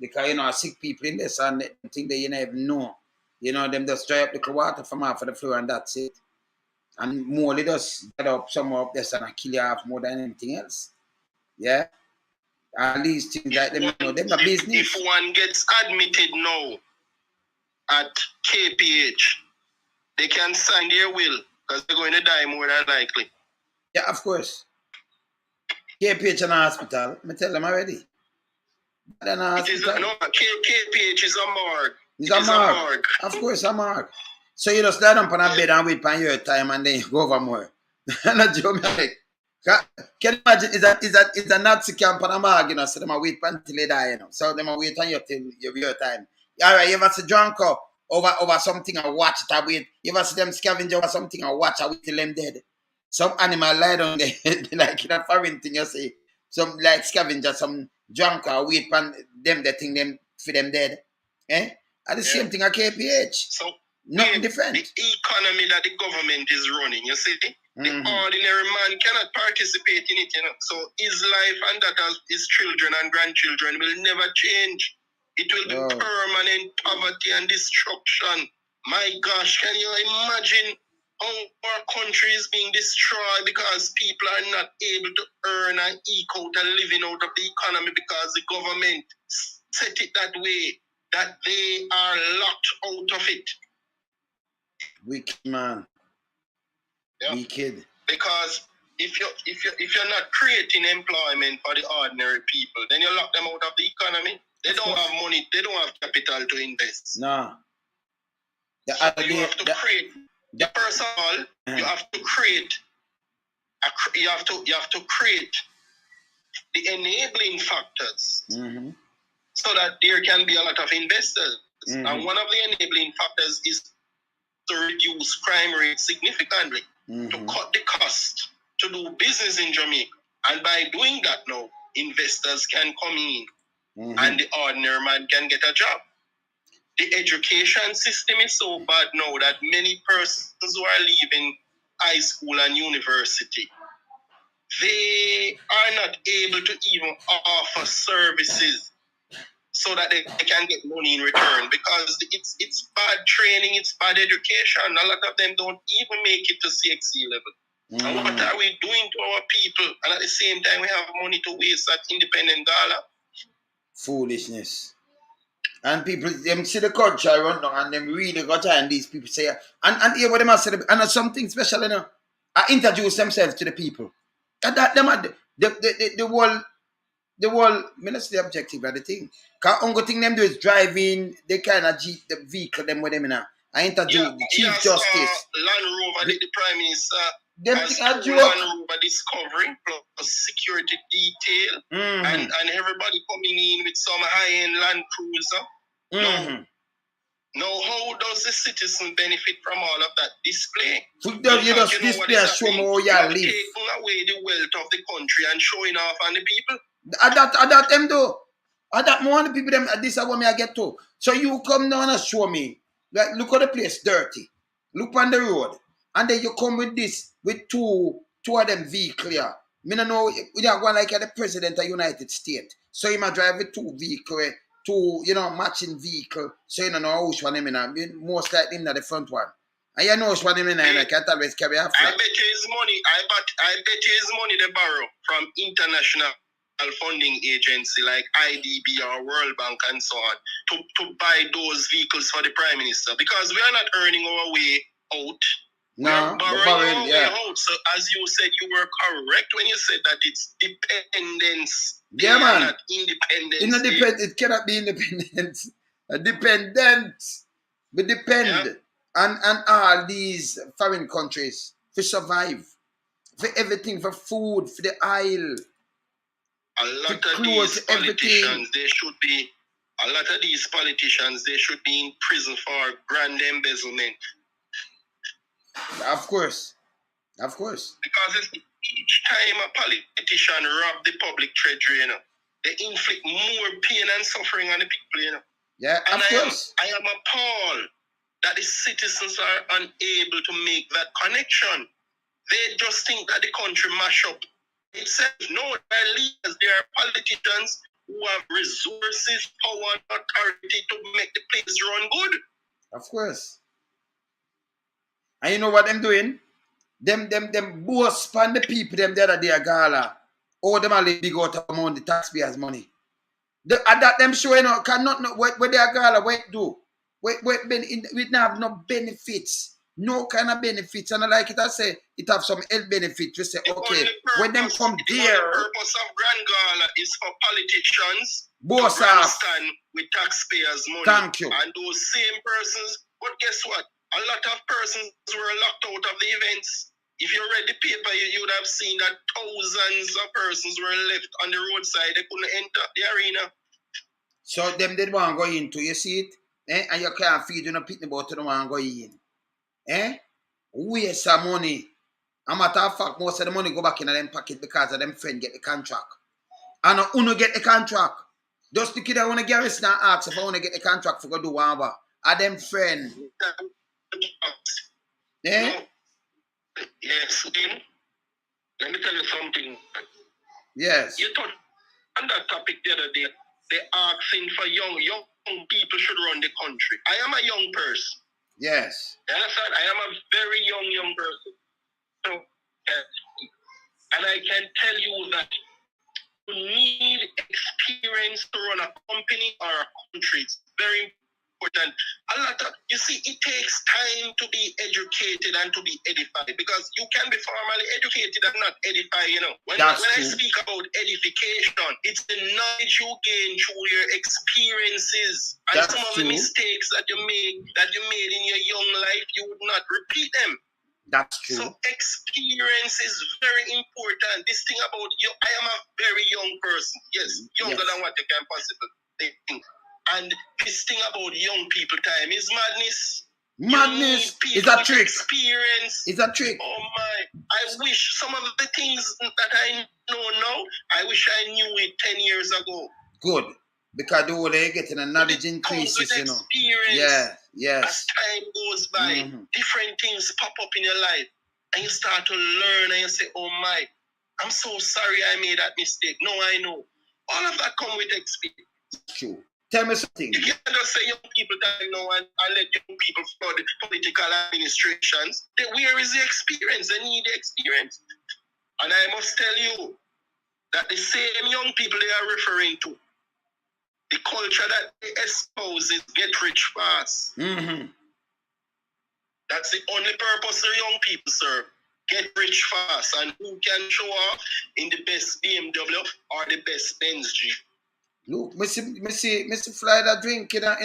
A: Because you know sick people in this and they think they even know. You know, them just dry up the water from off of the floor and that's it. And more they just get up some up this and kill you off more than anything else. Yeah. At least things like them, you know, them a business.
E: If one gets admitted now at KPH, they can sign their will because they're going to die more than likely.
A: Yeah, of course. KPH in a hospital. I tell them already.
E: KPH is a morgue.
A: It's a morgue. Of course, a morgue. So you just lie down on a bed and wait for your time and then you go over more. Not joke, like. Can you imagine? Is a Nazi camp on a morgue, you know? So they might wait until they die, you know. So they might wait on you till your time. All right, you ever see drunk over something and watch it and wait? You ever see them scavenge over something and watch it wait till them dead? Some animal lie down there, like in a foreign thing, you see. Some like scavenger, some drunk or wait for them, they think them for them dead. Eh? And the same thing at KPH.
E: So
A: nothing different.
E: The economy that the government is running, you see? The ordinary man cannot participate in it, you know. So his life and that of his children and grandchildren will never change. It will be permanent poverty and destruction. My gosh, can you imagine how our country is being destroyed because people are not able to earn and eke out a living out of the economy because the government set it that way, that they are locked out of it.
A: Wicked, man.
E: Yeah.
A: Wicked. Because
E: if you're not creating employment for the ordinary people, then you lock them out of the economy. They don't have money. They don't have capital to invest.
A: No.
E: You have to create. First of all, you have to create. You have to create the enabling factors so that there can be a lot of investors. And one of the enabling factors is to reduce crime rates significantly, to cut the cost to do business in Jamaica. And by doing that now, investors can come in and the ordinary man can get a job. The education system is so bad now that many persons who are leaving high school and university, they are not able to even offer services so that they can get money in return because it's bad training, it's bad education. A lot of them don't even make it to CXC level. And what are we doing to our people? And at the same time, we have money to waste at independent gala.
A: Foolishness. And people, them see the culture run down and them really got and these people say, and hear what them are saying, and something special, you know, I introduce themselves to the people. And that them are the whole, minister the objective of the thing. Because only thing them do is driving the kind of Jeep, the vehicle them with them, you know. I introduce the Chief Justice.
E: Land Rover, the Prime Minister
A: Them
E: as
A: thing a
E: tool
A: joke.
E: and rubber discovery plus security detail and everybody coming in with some high-end Land Cruiser. Now, how does the citizen benefit from all of that display?
A: You just display and show me how you live.
E: Taking away the wealth of the country and showing off on the people.
A: That them do. That more the people them this is what me I get to. So you come down and show me. Like look at the place dirty. Look on the road. And then you come with this with two of them vehicle here. Me no know we are going like the president of United States. So you might drive with two vehicle, two matching vehicle. So you don't know which one him in. Most likely him the front one. And you know which one him in and I can't always carry a flag.
E: I bet you his money. I bet you his money they borrow from international funding agency like IDB or World Bank and so on to buy those vehicles for the Prime Minister because we are not earning our way out.
A: No,
E: borrowing our way out. So as you said, you were correct when you said that it's dependence.
A: Yeah, man.
E: Not independence.
A: It cannot be independent. Dependent. We depend on all these foreign countries to survive. For everything, for food, for the oil.
E: A lot of these politicians, they should be in prison for grand embezzlement.
A: Of course. Because
E: each time a politician rob the public treasury, they inflict more pain and suffering on the people,
A: Yeah,
E: and
A: of course.
E: I am appalled that the citizens are unable to make that connection. They just think that the country mash up itself. No, there are leaders, there are politicians who have resources, power, and authority to make the place run good.
A: Of course. And you know what them doing? Them boast on the people them the other day a gala. Oh, them a big out of amount the taxpayers' money. That them showing out cannot know what they a gala what do. We don't have no benefits. No kind of benefits. And like it I say, it have some health benefits. We say, okay, when them come there.
E: The purpose of Grand Gala is for politicians
A: boss
E: to grandstand with taxpayers' money.
A: Thank you.
E: And those same persons, but guess what? A lot of persons were locked out of the events. If you read the paper, you would have seen that thousands of persons were left on the roadside. They couldn't enter the arena.
A: So them did want to go into, you see it? And you can't feed you no pitney about to want to go in. Waste some money. A matter of fact, most of the money go back in them pocket because of them friend get the contract. And uno get the contract. Just the kid that want to garrison and ask if I want to get the contract for go do one bar. Are them friend?
E: No. Yes, let me tell you something.
A: Yes.
E: You touched on that topic the other day. They asking for young people should run the country. I am a young person.
A: Yes.
E: You understand? I am a very young person. So, and I can tell you that you need experience to run a company or a country. It's very important. You see, it takes time to be educated and to be edified because you can be formally educated and not edified, When I speak about edification, it's the knowledge you gain through your experiences. And some of the mistakes that you made in your young life, you would not repeat them.
A: That's true.
E: So experience is very important. This thing about you, I am a very young person. Yes, younger than what you can possibly think. And this thing about young people time is madness.
A: Madness is a trick.
E: Experience.
A: It's a trick.
E: Oh my. I wish some of the things that I know now, I wish I knew it 10 years ago.
A: Good. Because the older you get, the knowledge increases,
E: Experience.
A: Yes.
E: As time goes by, different things pop up in your life. And you start to learn and you say, oh my, I'm so sorry I made that mistake. No, I know. All of that come with experience.
A: True. Tell me something.
E: You can't just say young people die now and let young people flood the political administrations. Where is the experience? They need the experience. And I must tell you that the same young people they are referring to, the culture that they espouse is get rich fast. That's the only purpose the young people serve. Get rich fast. And who can show off in the best BMW or the best Benz G?
A: Look, me see fly that drink in the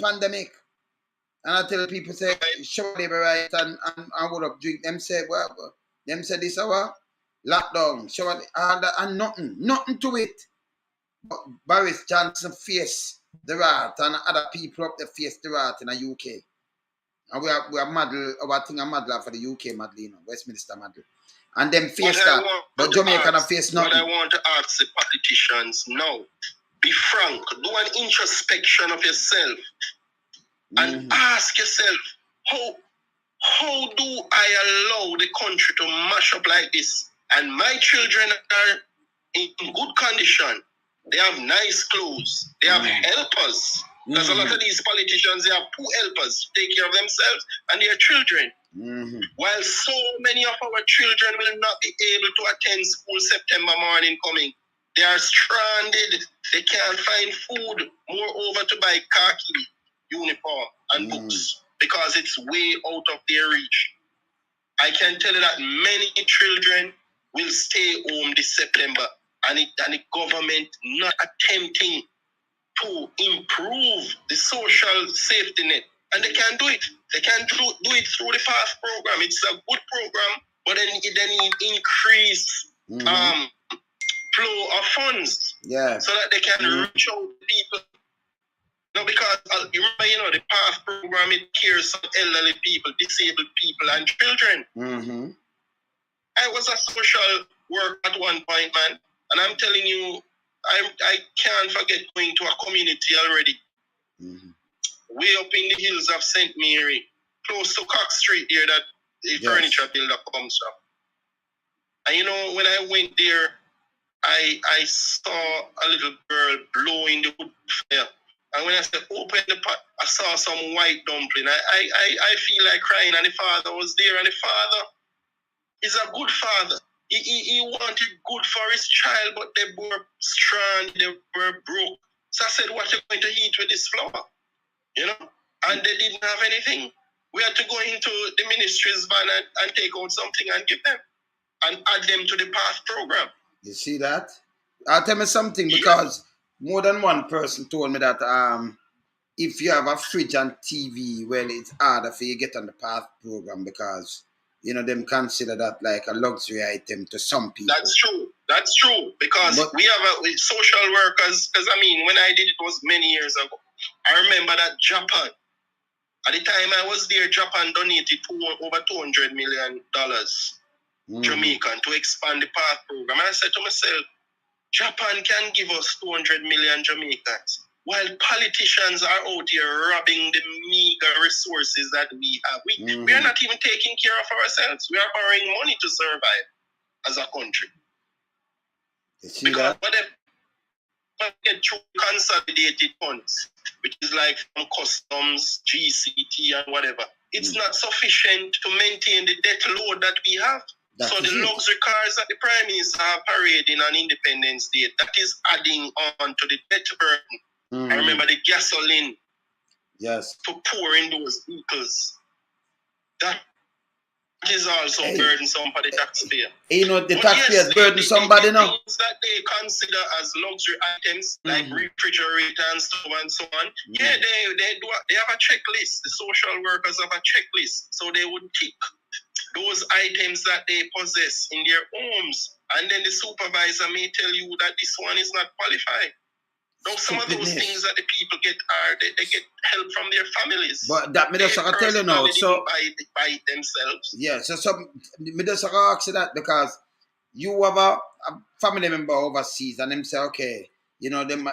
A: pandemic. And I tell people say, show them right and would up drink. Them say, well, them say this hour, lockdown, show and nothing to it. But Boris Johnson face the rat and other people up the face the rat in the UK. And we are model, our thing a model for the UK model, you know, Westminster model. And them face that. But Jamaica not face nothing.
E: What I want to ask the politicians now, be frank, do an introspection of yourself and ask yourself, how do I allow the country to mash up like this? And my children are in good condition. They have nice clothes. They have helpers. Because a lot of these politicians, they have poor helpers to take care of themselves and their children. While so many of our children will not be able to attend school September morning coming. They are stranded. They can't find food. Moreover, to buy khaki, uniform, and books because it's way out of their reach. I can tell you that many children will stay home this September, and the government not attempting to improve the social safety net. And they can do it. They can do it through the PATH program. It's a good program, but then they need increase flow of funds so that they can reach out to people. No, because you remember, the PATH program, it cares for elderly people, disabled people, and children. I was a social worker at one point, man, and I'm telling you, I can't forget going to a community already. Way up in the hills of St. Mary, close to Cox Street there, that the furniture builder comes from. And when I went there, I saw a little girl blowing the wood fire. And when I said, open the pot, I saw some white dumpling. I feel like crying, and the father was there, and the father is a good father. He wanted good for his child, but they were stranded, they were broke. So I said, what are you going to eat with this flour? And they didn't have anything. We had to go into the ministry's van and take out something and give them and add them to the PATH program.
A: You see that? I'll tell me something, because more than one person told me that if you have a fridge and TV, well, it's harder for you to get on the PATH program because, them consider that like a luxury item to some people.
E: That's true. Because we have social workers, because when I did it was many years ago. I remember that Japan, at the time I was there, Japan donated over $200 million Jamaican to expand the PATH program. And I said to myself, Japan can give us 200 million Jamaicans, while politicians are out here robbing the meager resources that we have. We are not even taking care of ourselves. We are borrowing money to survive as a country.
A: You see that?
E: Get through consolidated funds, which is like from customs, GCT, and whatever. It's not sufficient to maintain the debt load that we have. So the luxury cars that the Prime Minister have parading on Independence Day, that is adding on to the debt burden. I remember the gasoline to pour in those vehicles. That is also burdensome for the taxpayer.
A: The taxpayers burden somebody now.
E: Things that they consider as luxury items, like refrigerator and stove and so on. They have a checklist. The social workers have a checklist. So they would tick those items that they possess in their homes. And then the supervisor may tell you that this one is not qualified. Now, some of those things that the people get they get help from their families.
A: But that me just tell you now, so
E: buy it themselves.
A: Yeah, so me just ask you that because you have a family member overseas and them say, okay, them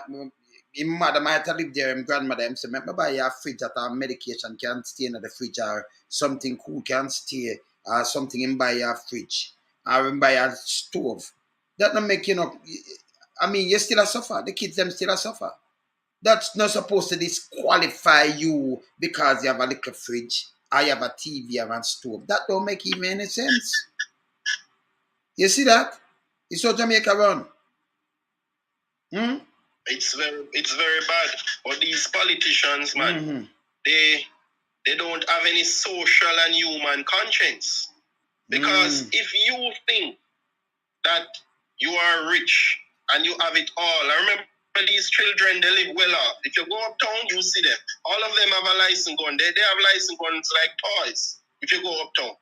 A: his mother might have lived there, his grandmother, him say, remember buy a fridge that our medication can stay in the fridge, or something cool can stay, or something in buy a fridge, or in buy a stove. That not make you still a suffer. The kids them still a suffer. That's not supposed to disqualify you because you have a little fridge, or you have a TV or a stove. That don't make even any sense. You see that? It's how Jamaica run.
E: It's very bad. But these politicians, man, they don't have any social and human conscience. Because if you think that you are rich and you have it all, I remember of these children, they live well off. If you go uptown, you see them. All of them have a license gun. They have license guns like toys if you go uptown.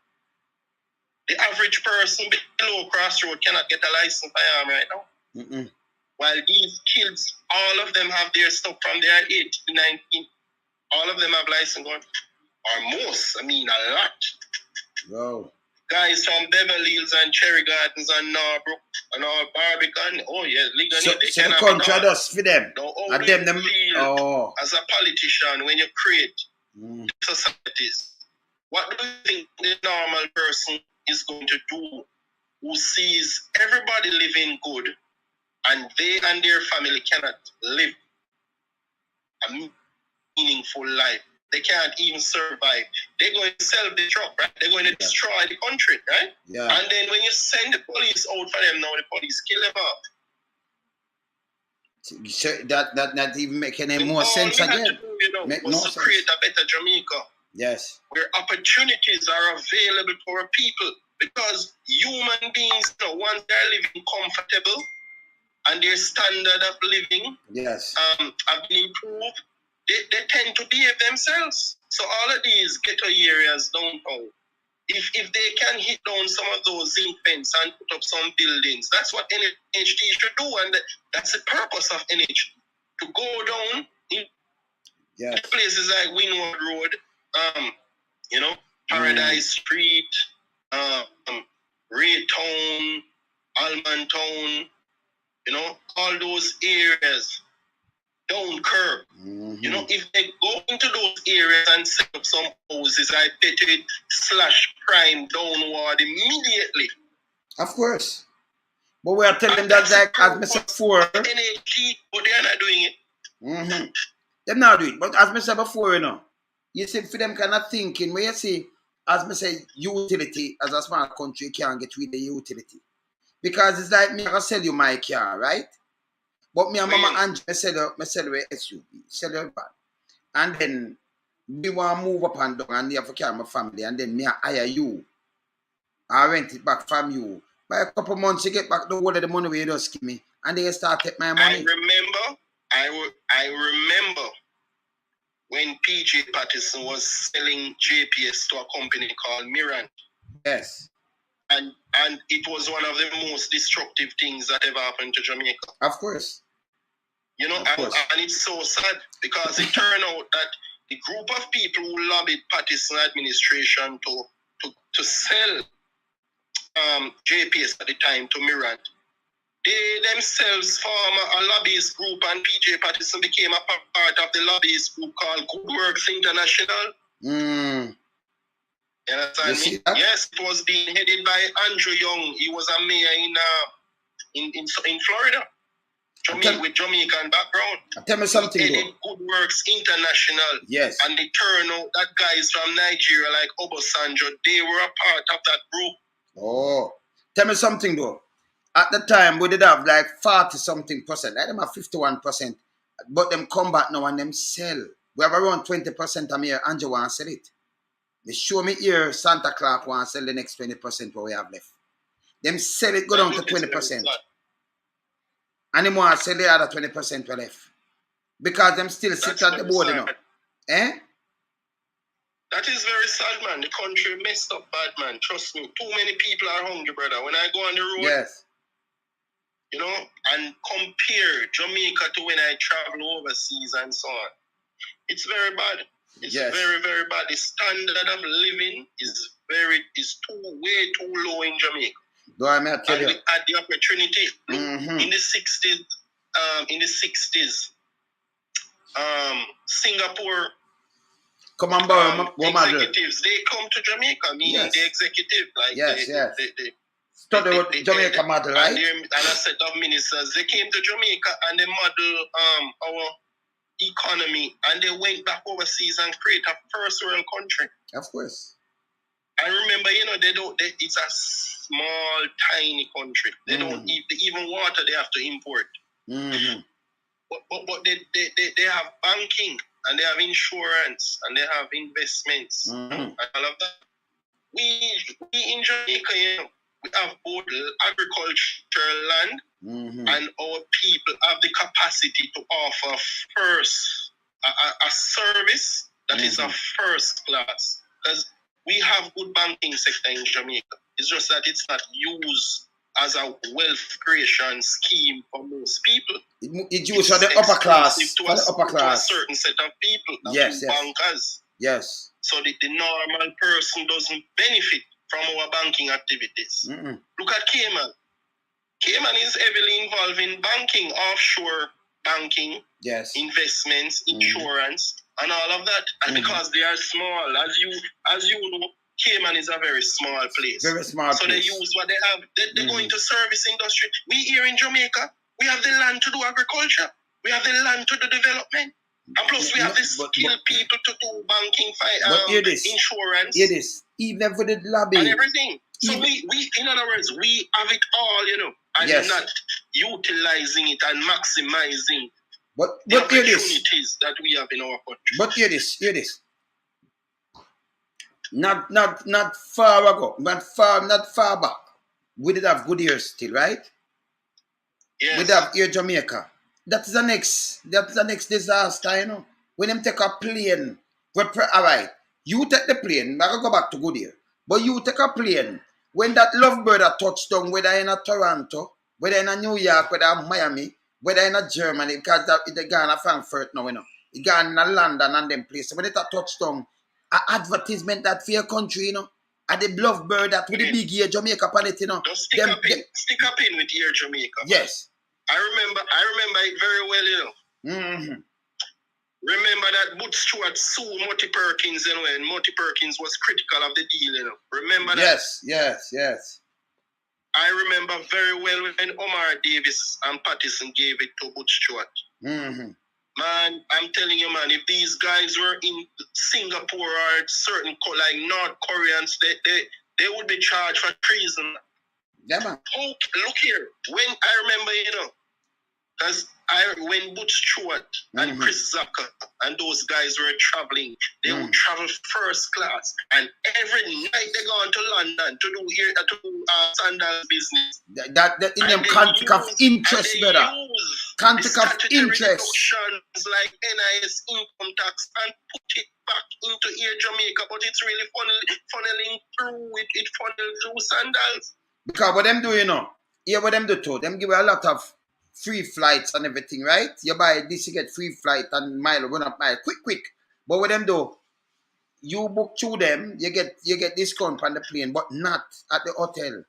E: The average person below Crossroad cannot get a license firearm right now. While these kids, all of them have their stuff from their 18, 19. All of them have license guns. Or most, I mean a lot.
A: Wow.
E: Guys from Beverly Hills and Cherry Gardens and Norbrook and all Barbican. Oh yeah, legally they
A: So
E: can
A: the
E: have
A: country
E: it all.
A: does for them.
E: Now, how
A: And
E: do
A: them
E: you feel as a politician when you create societies? What do you think the normal person is going to do who sees everybody living good and they and their family cannot live a meaningful life? They can't even survive. They're going to self-destruct, right? They're going to destroy the country, right?
A: Yeah.
E: And then when you send the police out for them, now the police kill them off.
A: So that not even make any more
E: All
A: sense
E: we had
A: again.
E: to do, you know,
A: Make
E: was
A: no
E: to
A: sense.
E: create a better Jamaica
A: Yes.
E: where opportunities are available for people, because human beings, you know, once they're living comfortable and their standard of living
A: Yes.
E: have been improved, they tend to behave themselves. So all of these ghetto areas downtown, if they can hit down some of those zinc fence and put up some buildings, that's what NHT should do, and that's the purpose of NHT, to go down in places like Windward Road, you know, Paradise Street, Raytown, Alman Town, you know, all those areas, down curb. You know, if they go into those areas and set up some houses, I bet it slash crime downward immediately.
A: Of course. But we are telling that, like, as I said before,
E: NHT, but they're not doing it.
A: They're not doing it. But as I said before, you know, you see, for them kind of thinking, where you see, as I say, utility, as a small country, you can't get rid of the utility. Because it's like me, I can sell you my car, right? But me and Mama Angie, I sell you SUV, sell you van. And then we want to move up and down and you have to carry my family, and then me I hire you. I rent it back from you. By a couple months, you get back the whole of the money where you just give me, and then you start take my money.
E: I remember when PJ Patterson was selling JPS to a company called Mirant.
A: Yes.
E: And it was one of the most destructive things that ever happened to Jamaica.
A: Of course.
E: You know, and it's so sad because it turned out that the group of people who lobbied Patterson administration to sell JPS at the time to Mirant, they themselves form a lobbyist group, and PJ Patterson became a part of the lobbyist group called Good Works International. You understand me? Yes, it was being headed by Andrew Young. He was a mayor in Florida, with Jamaican background.
A: Tell me something,
E: he headed Good Works International.
A: Yes.
E: And it turned out that guys from Nigeria like Obasanjo, they were a part of that group.
A: Oh, tell me something though. At the time, we did have like 40-something%. Like them have 51%. But them come back now and them sell. We have around 20% of here. Andrew want to sell it. They show me here Santa Clark want to sell the next 20% what we have left. Them sell it, go down to 20%. And them want to sell the other 20% we left. Because them still sit at the board, you know. Eh?
E: That is very sad, man. The country messed up bad, man. Trust me. Too many people are hungry, brother. When I go on the road,
A: yes,
E: you know, and compare Jamaica to when I travel overseas and so on, it's very bad. It's very, very bad. The standard of living is way too low in Jamaica.
A: Do I may tell you?
E: We had the opportunity in the 60s, Singapore.
A: Come on, bro.
E: Executives, they come to Jamaica, meaning the executive, like
A: they study what Jamaica model, right?
E: And a set of ministers, they came to Jamaica and they model our economy, and they went back overseas and create a first world country.
A: Of course.
E: And remember, you know, it's a small, tiny country. They don't even water they have to import. But they have banking, and they have insurance, and they have investments, and all of that. We in Jamaica, you know, we have both agricultural land and our people have the capacity to offer first a service that is a first class. Because we have good banking sector in Jamaica. It's just that it's not used as a wealth creation scheme for most people.
A: It's used for the upper class.
E: To
A: For the upper
E: to a
A: class.
E: certain set of people.
A: Yes, yes.
E: Bankers.
A: Yes.
E: So the normal person doesn't benefit from our banking activities. Look at Cayman. Cayman is heavily involved in banking, offshore banking,
A: yes,
E: investments, insurance, and all of that. And because they are small, as you know, Cayman is a very small place.
A: Very small
E: so
A: place.
E: they use what they have. They go into service industry. We here in Jamaica, we have the land to do agriculture. We have the land to do development. And plus we have the skilled people to do banking, insurance.
A: It is. Even for the lobby.
E: And everything. So we in other words, we have it all, you know, and not utilizing it and maximizing the opportunities that we have in our country.
A: But hear this. Not far ago, not far back. We did have good years still, right?
E: Yes.
A: We did have here Jamaica. That's the next disaster, you know. When them take a plane, all right, you take the plane, I go back to Goodyear, but you take a plane, when that lovebird a touchdown, whether in a Toronto, whether in a New York, whether in Miami, whether in a Germany, because they gone to Frankfurt now, you know. It gone in London and them places. When it's a touchdown, an advertisement that for your country, you know, and the lovebird that with the big ear Jamaica palette, you know.
E: Just stick up in with Air Jamaica.
A: Yes.
E: I remember it very well, you know. Remember that Butch Stewart sued Murty Perkins, you know, and Murty Perkins was critical of the deal, you know. Remember that?
A: Yes.
E: I remember very well when Omar Davis and Pattison gave it to Butch Stewart. Man, I'm telling you, man, if these guys were in Singapore or certain like North Koreans, they would be charged for treason.
A: Yeah, man.
E: Look here. When I remember, you know, because when Butch Stewart and Chris Zucker and those guys were traveling, they would travel first class, and every night they go on to London to do sandal business.
A: That in them conflict of interest, brother. Conflict of interest.
E: Reductions like NIS income tax and put it back into Air Jamaica, but it's really funneling through it funnels through sandals.
A: Because what them do, you know, what them do too, them give a lot of free flights and everything, right? You buy this, you get free flight and mile, run up mile, quick. But what them do, you book through them, you get discount on the plane, but not at the hotel.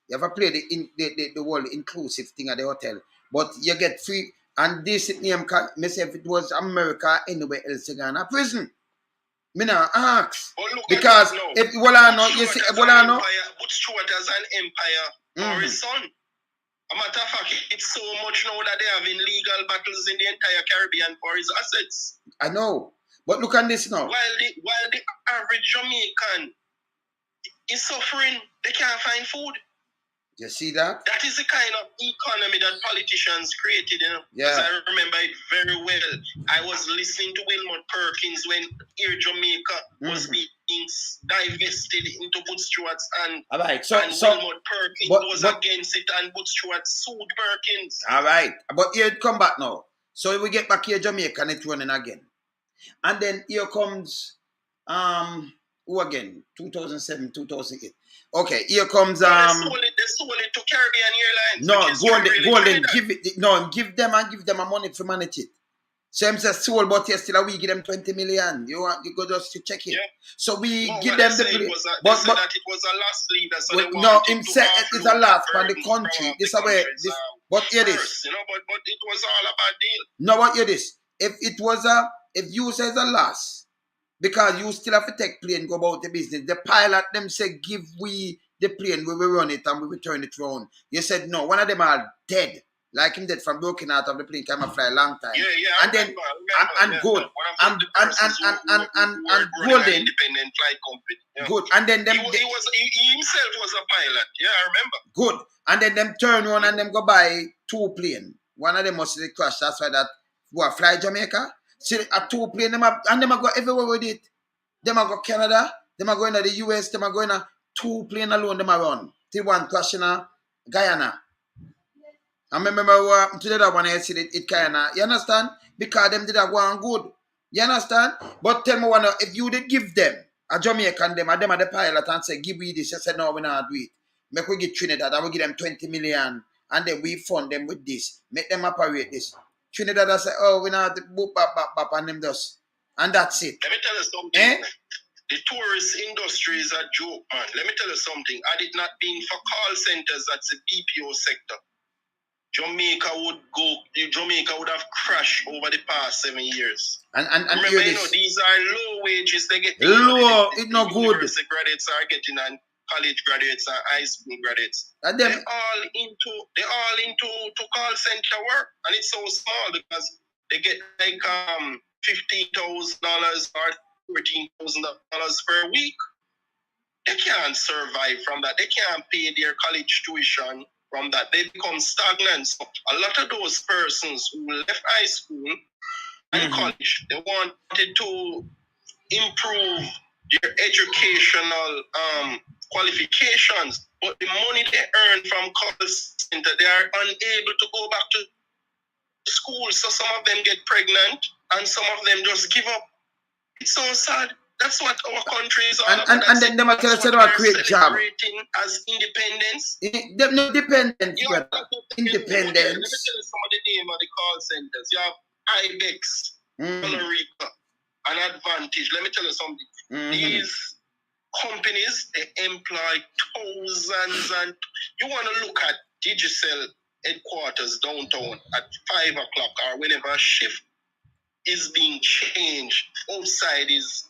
A: You ever play the whole inclusive thing at the hotel, but you get free. And this name, myself, if it was America, anywhere else you gonna prison. Me not ask because if I know, you see, I know.
E: Butch Stewart as an empire for his son. A matter of fact, it's so much now that they have in legal battles in the entire Caribbean for his assets.
A: I know, but look at this now.
E: While the average Jamaican is suffering, they can't find food.
A: You see that?
E: That is the kind of economy that politicians created, you know.
A: Yeah.
E: I remember it very well. I was listening to Wilmot Perkins when Air Jamaica was being divested into Butch Stewart's hand.
A: All right.
E: And Wilmot Perkins was against it, and Butch Stewart sued Perkins.
A: All right. But here it come back now. So we get back here Jamaica and it's running again. And then here comes who again? 2007, 2008. Okay, here comes
E: they sold it to Caribbean Airlines.
A: No, Golden, give them a money to manage it. So I'm just sold, but still we give them 20 million. You go just to check it. Yeah. So we give them the play.
E: But said that it was a last leader. So
A: no, him said it's a last from the country. This is where this. But hear this.
E: You know, but it was all about deal.
A: No, what hear this? If you say it's a loss, because you still have to take plane, go about the business. The pilot them say give we the plane, we will run it and we will turn it round. You said no, one of them are dead. Like him dead from broken out of the plane, came and fly a long time.
E: Yeah.
A: And then and good. And Golden.
E: Independent flight company. Yeah.
A: Good. And then them
E: he himself was a pilot. Yeah, I remember.
A: Good. And then them turn around and them go buy 2 planes. One of them must crash. That's why that fly Jamaica. See, a 2 plane, them go everywhere with it. Them go Canada, them go into the US, them go in a 2 plane alone, them run. T1 clashing Guyana. I remember what happened to the other one I said it kind of, you understand? Because them did that one good. You understand? But tell me one, if you did give them, a Jamaican them, and them at the pilot and say, give me this, you said, no, we not do it. Make we get Trinidad, I will give them 20 million, and then we fund them with this. Make them operate this. Trinidad, I say, oh, we not boop, bap, and them just. And that's it.
E: Let me tell you something. The tourist industry is a joke, man. Let me tell you something. Had it not been for call centers, that's the BPO sector, Jamaica would have crashed over the past 7 years.
A: And
E: remember, these are low wages. They get
A: low, it's not good.
E: University graduates are getting, and college graduates and high school graduates.
A: And
E: they're all into call center work, and it's so small because they get like $15,000 or $14,000 per week. They can't survive from that. They can't pay their college tuition from that. They become stagnant. So a lot of those persons who left high school and college, they wanted to improve their educational qualifications, but the money they earn from call center, they are unable to go back to school. So some of them get pregnant, and some of them just give up. It's so sad. That's what our country is all about.
A: And then they might tell us about create job.
E: As independence.
A: No dependence, brother. Independence.
E: Let me tell you some of the name of the call centers. You have IBEX, Colorica, and Advantage. Let me tell you something. These companies, they employ thousands, and you want to look at Digicel headquarters downtown at 5 o'clock or whenever a shift is being changed. Outside is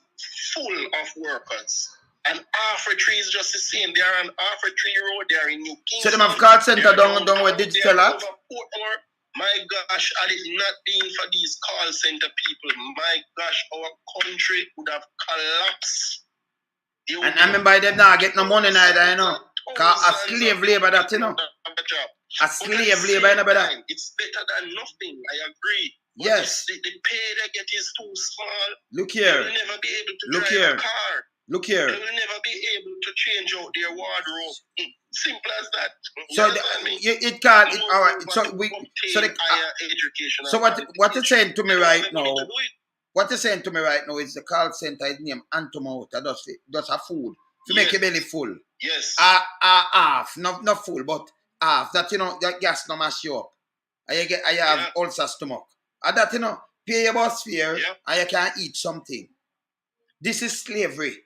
E: full of workers. And Arthur is just the same. They are on Arthur Road. They are in New Kingston.
A: So them have call center down where Digital at?
E: My gosh, had it not been for these call center people, my gosh, our country would have collapsed.
A: And I remember them not get no money neither, you know. Because a slave labor that, you know. A slave labor, you know, brother.
E: It's better than nothing, I agree.
A: Yes.
E: The pay they get is too small.
A: Look here.
E: They will never be able to drive a car.
A: Look here.
E: They will never be able to change out their wardrobe. Simple as that.
A: So it can't. All right. So we. So the
E: higher education.
A: So what you're saying to me right now? What you're saying to me right now is the call center is named Antomota. That's a food to make your belly full.
E: Yes.
A: Half, not full, but half. That you know, that gas no mash you up. I have ulcer stomach. And that you know, pay your bus fare and you can eat something. This is slavery.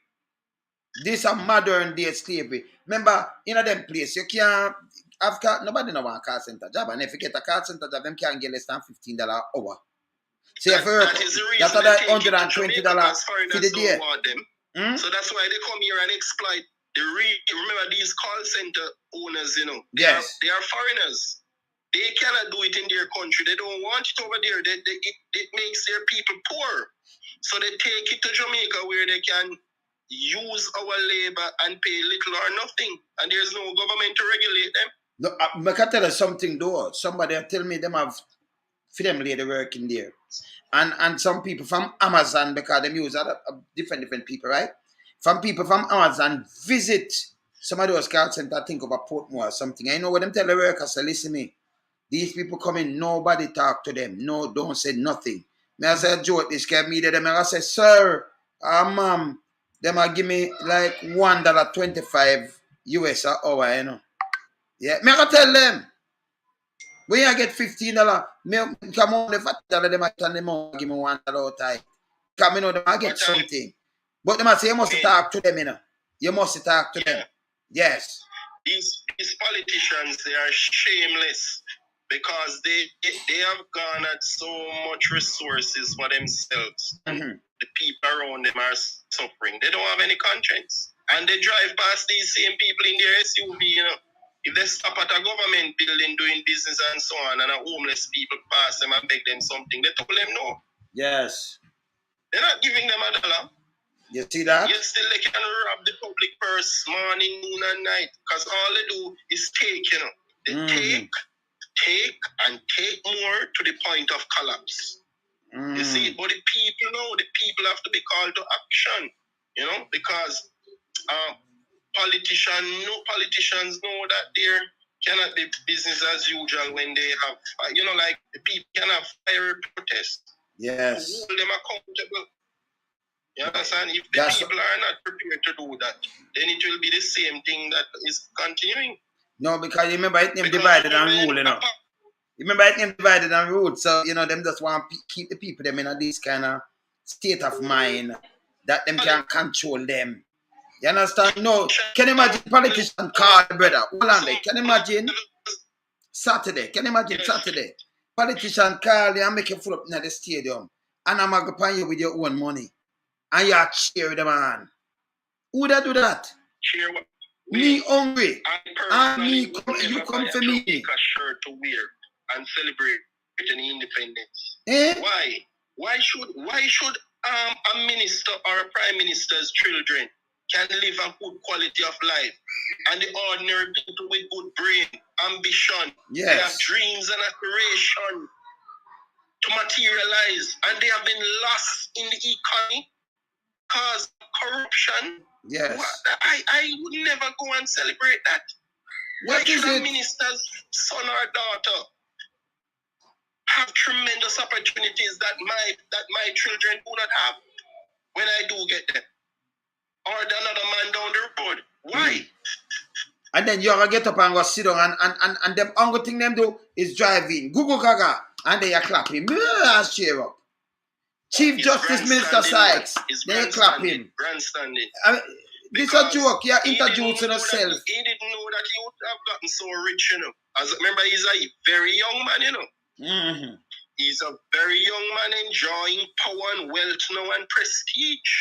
A: This is a modern day slavery. Remember, in a them place, you can't have nobody no want a call center job, and if you get a call center job, them can't get less than $15 an hour. So if that's $120 for the day.
E: So that's why they come here and exploit remember these call center owners, you know.
A: Yes.
E: They are foreigners. They cannot do it in their country. They don't want it over there. It makes their people poor. So they take it to Jamaica where they can use our labor and pay little or nothing. And there's no government to regulate them.
A: No, I can tell you something though. Somebody tell me them have for them lady working there. And some people from Amazon, because them use different people, right? From people from Amazon visit some of those call centers, I think of a Portmore or something. I know what them tell the workers, say, listen me. These people come in, nobody talk to them. No, don't say nothing. Me I say, joke, this guy me them. I say, sir, ma'am, them I give me like $1.25 US an hour, you know. Yeah, me I tell them. When I get $15, me come on the $5 them I tell them give me $1 time. Come in, them I get something. But them I say you must talk to them, you know. You must talk to them. Yes.
E: These politicians, they are shameless. Because they have garnered so much resources for themselves. The people around them are suffering. They don't have any conscience. And they drive past these same people in their SUV, you know. If they stop at a government building doing business and so on, and a homeless people pass them and beg them something, they told them no.
A: Yes.
E: They're not giving them $1.
A: You see that?
E: Yet still they can rob the public purse morning, noon, and night. Because all they do is take, you know. They take more to the point of collapse. You see, but the people have to be called to action, you know, because politicians know that there cannot be business as usual when they have, like the people can have fiery protests.
A: Yes.
E: To hold them accountable. You understand? If the people are not prepared to do that, then it will be the same thing that is continuing.
A: No, because you remember it divided and rule, you know. Remember it divided and rule, so them just want to keep the people them in this kind of state of mind that them can control them. You understand? No, can you imagine politician call the brother? Hold on there. Can you imagine Saturday? Can you imagine Saturday? Politician call you and make you full up in the stadium, and I'm going to pay you with your own money, and you cheer the man. Who would do that?
E: Cheer what?
A: Me hungry. And me you come for me.
E: Take a shirt to wear and celebrate an independence.
A: Eh?
E: Why? Why should a minister or a prime minister's children can live a good quality of life, and the ordinary people with good brain, ambition,
A: yes,
E: they have dreams and aspiration to materialize, and they have been lost in the economy because corruption?
A: Yes.
E: I would never go and celebrate that. Why should a minister's son or daughter have tremendous opportunities that my children do not have when I do get them? Or another man down the road. Why?
A: And then you're going to get up and go sit down and them only thing them do is driving. Google Gaga. And then you clap him. And cheer up. Chief Justice Minister Sykes. Then you clap him.
E: Grandstanding.
A: This is a joke. You're introducing yourself.
E: He didn't know that he would have gotten so rich, you know. Remember, he's a very young man, you know.
A: Mm-hmm.
E: He's a very young man enjoying power and wealth now and prestige.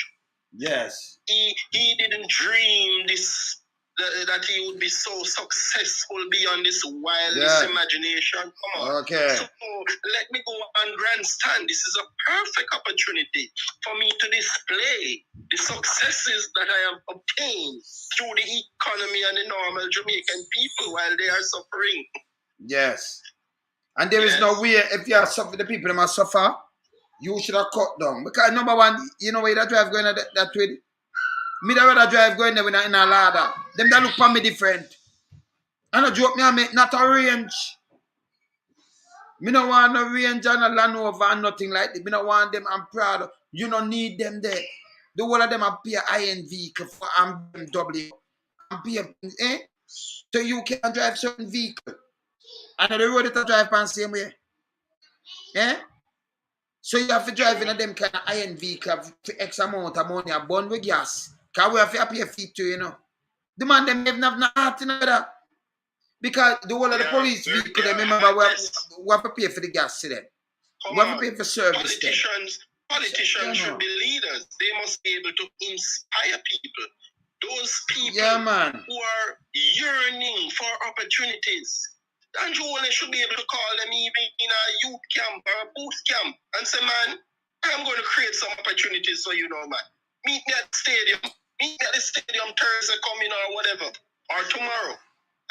A: Yes.
E: He didn't dream that he would be so successful beyond this wildest imagination. Come on.
A: Okay.
E: So let me go and grandstand. This is a perfect opportunity for me to display the successes that I have obtained through the economy and the normal Jamaican people while they are suffering.
A: Yes. And there is no way, if you are suffering, the people that must suffer, you should have cut down. Because number one, you know where that drive going that way? Me that rather drive going there in a ladder. Them that look for me different. And I joke me and make not a range. Me no want no range and a Land Rover and nothing like that. Me no want them. I'm proud. You don't need them there. The whole of them are pay iron vehicle for BMW. And pay, so you can drive certain vehicle. And the road that I drive on same way. So you have to drive in them kind of iron vehicle for X amount of money, burn with gas. Because we have to pay feet to, you know. The man, them even have no heart in that. Because the whole of the police vehicle, they remember, we have to pay for the gas to them. We have to pay for service.
E: Politicians should be leaders. They must be able to inspire people. Those people who are yearning for opportunities. And you only should be able to call them even in a youth camp or a boot camp and say, man, I'm going to create some opportunities for you now, man. Meet me at the stadium. Meet me at the stadium Thursday coming or whatever. Or tomorrow.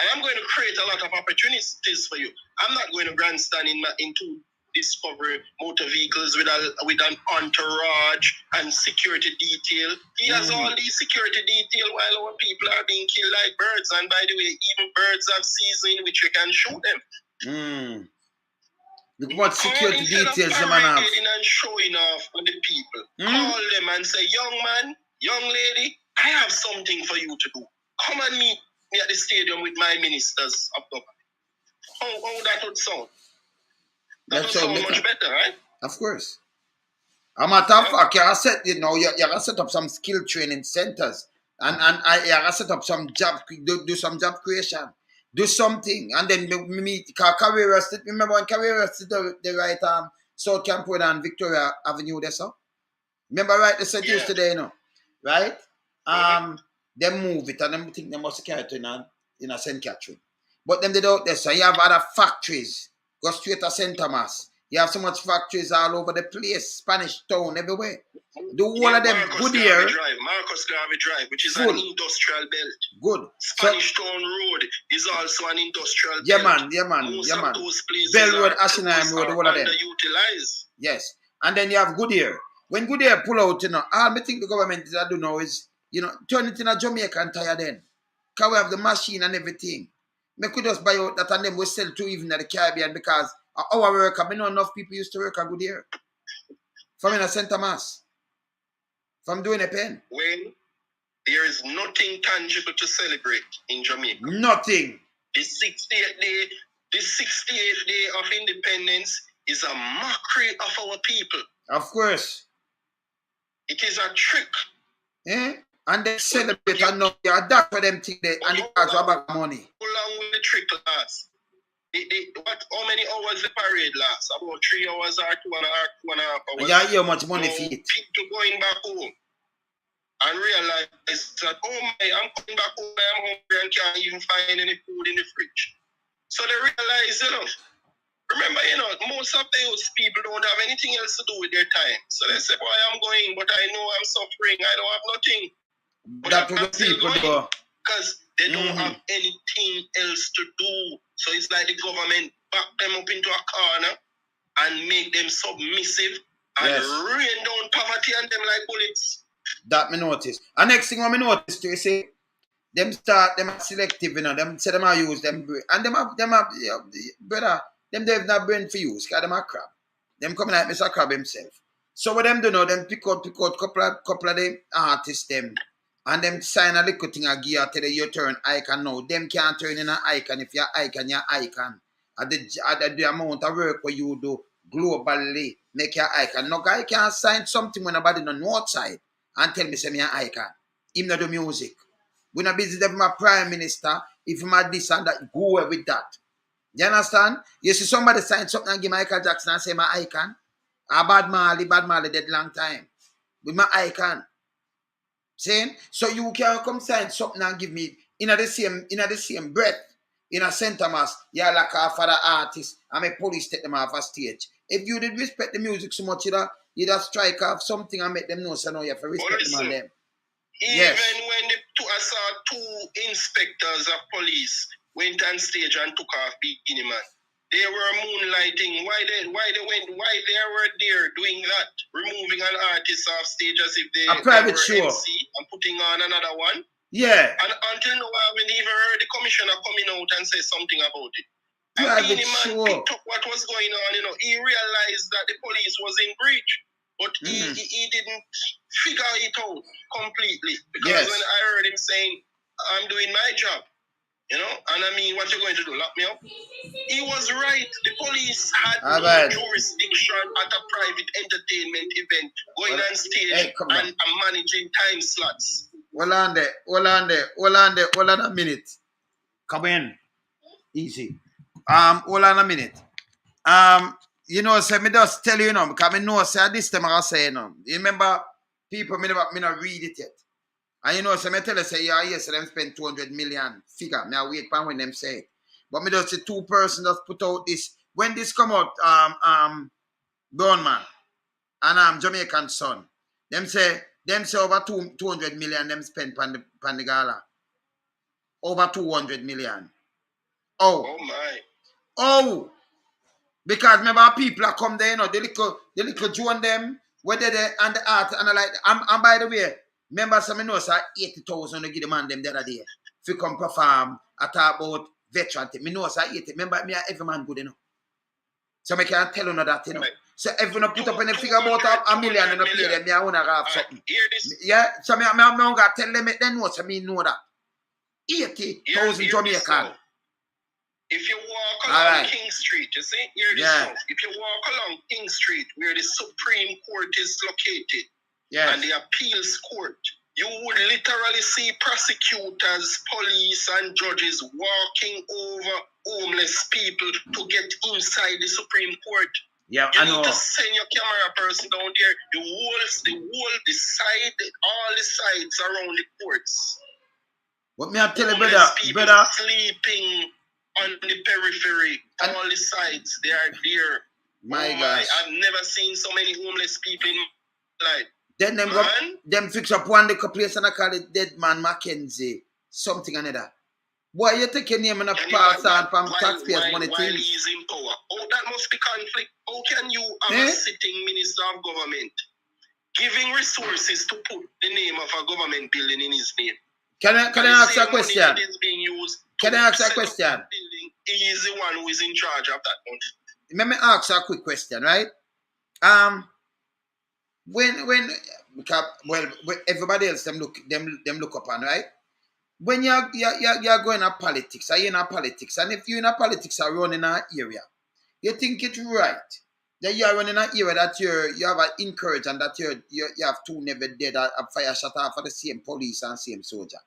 E: I am going to create a lot of opportunities for you. I'm not going to grandstand into Discovery motor vehicles with an entourage and security detail. He has all these security detail while our people are being killed like birds. And by the way, even birds have season in which you can shoot them.
A: Look what security details
E: the
A: man have.
E: And showing off for the people. Call them and say, young man, young lady, I have something for you to do. Come and meet me at the stadium with my ministers of government. How that would sound? That would sound much better, right?
A: Of course. A matter of fact, you have set up some skill training centers and you have set up some job, do some job creation, do something, and then meet Carrera Street. Remember when Carrera Street, the right South Camp Road and Victoria Avenue there, so? Remember right, they said yesterday, you know, right? They move it and them think they must carry it in a St. Catherine. But them they don't there, so you have other factories. Go straight to St. Thomas. You have so much factories all over the place, Spanish Town, everywhere. The whole of them good here.
E: Marcus Garvey Drive, which is an industrial belt.
A: Good.
E: Spanish Town Road is also an industrial belt.
A: Yeah, man.
E: Most of those places
A: Bell Road, Ashenheim Road, the whole of them.
E: Underutilized.
A: Yes. And then you have Goodyear. When Goodyear pull out, you know, all I think the government is I do know is, you know, turn it in a Jamaican tire then. Because we have the machine and everything. We could just buy out that and then we sell to even at the Caribbean because our worker, I know enough people used to work a good year. From in a St. Thomas. From doing a pen.
E: When there is nothing tangible to celebrate in Jamaica.
A: Nothing.
E: The 68th day of independence is a mockery of our people.
A: Of course.
E: It is a trick.
A: Eh? And they celebrate and know that's for them think they and it has about money.
E: How long will the trick last? How many hours the parade lasts? About 3 hours or 2.5 hours.
A: Yeah, how much money for it?
E: People going back home and realize that, oh my, I'm coming back home, I'm hungry and can't even find any food in the fridge. So they realize, remember, most of those people don't have anything else to do with their time. So they say, boy, I'm going, but I know I'm suffering. I don't have nothing. But
A: that's what the people do.
E: Because they don't have anything else to do. So it's like the government back them up into a corner and make them submissive and rain down poverty on them like bullets.
A: That me notice. And next thing I me notice too, you see, them are selective, them say them are use them brain. And them have brother, them they have not brain for use, because them are crab. Them coming like Mr. Crab himself. So what them do now, them pick out couple of them artists them. And them sign a little thing a gear till you turn icon now. Them can't turn in an icon if you're icon, At the amount of work what you do globally, make your icon. No guy can't sign something when nobody don't know outside and tell me say me an icon. Him not do music. We not busy with my prime minister. If him had this and that, go with that. You understand? You see somebody sign something and give Michael Jackson and say my icon. A Bad Marley dead long time. With my icon. Saying, so you can come sign something and give me in the same breath. In a St. Thomas, you're like a father artist, and my police take them off a stage. If you did respect the music so much, you'd have strike off something and make them know so now you have to respect them and them.
E: Even when I saw 2 inspectors of police went on stage and took off Bikini Man, they were moonlighting. Why they were there doing that, removing an artist off stage as if they
A: private
E: were
A: show
E: MC and putting on another one?
A: Yeah.
E: And until now, I haven't even heard the commissioner coming out and say something about it.
A: Private
E: Bikini Man
A: show.
E: picked up what was going on. He realized that the police was in breach, but he didn't figure it out completely because when I heard him saying, "I'm doing my job," and I mean, what you're going to do, lock me up? He was right. The police had no jurisdiction at a private entertainment event, going on stage and managing time slots.
A: Hold on a minute. Come in. Easy. Hold on a minute. Say me just tell you, because I know, say this time I say, you remember, people, me not read it yet. And say me tell you, say, yes, them spend 200 million figure. Me I wait for when them say it. But me just say 2 persons just put out this. When this come out, Brown Man and Jamaican Son, them say over 200 million them spend pan the gala. Over 200 million.
E: Oh my.
A: Oh! Because remember people are come there, the little join them, whether they and the art and like and by the way, remember some know say 80,000 to give the man them the other day. If you come perform, I talk about veteran thing. Me know say 80. Remember me every man good So I can't tell you that, Right. So if you put up any figure about a million and pay them, me I wanna have something. Yeah, so me gonna tell them they know so me know that. 80,000 Jamaican.
E: If you walk along King Street, you see, hear this now. If you walk along King Street, where the Supreme Court is located, and the appeals court, you would literally see prosecutors, police, and judges walking over homeless people to get inside the Supreme Court.
A: Yeah,
E: you need to send your camera person down there. The side, all the sides around the courts.
A: What me I tell you, brother?
E: Sleeping on the periphery, all the sides, they are there.
A: My gosh.
E: I've never seen so many homeless people in my life.
A: Then them fix up one little place and I call it Dead Man Mackenzie. Something another. Boy, you take your name and a pass on from taxpayers' money
E: while he's in power. Oh, that must be conflict. How can you have a sitting minister of government giving resources to put the name of a government building in his name?
A: Can I ask a question?
E: That is being used
A: Can I ask a question?
E: He is the one who is in charge of that money.
A: Let me ask a quick question, right? When because everybody else them look upon, right? When you're going to politics, are you in a politics, and if you're in a politics are running an area, you think it's right that you are running an area that you have encouraged and that you have two never dead a fire shot off for the same police and same soldier,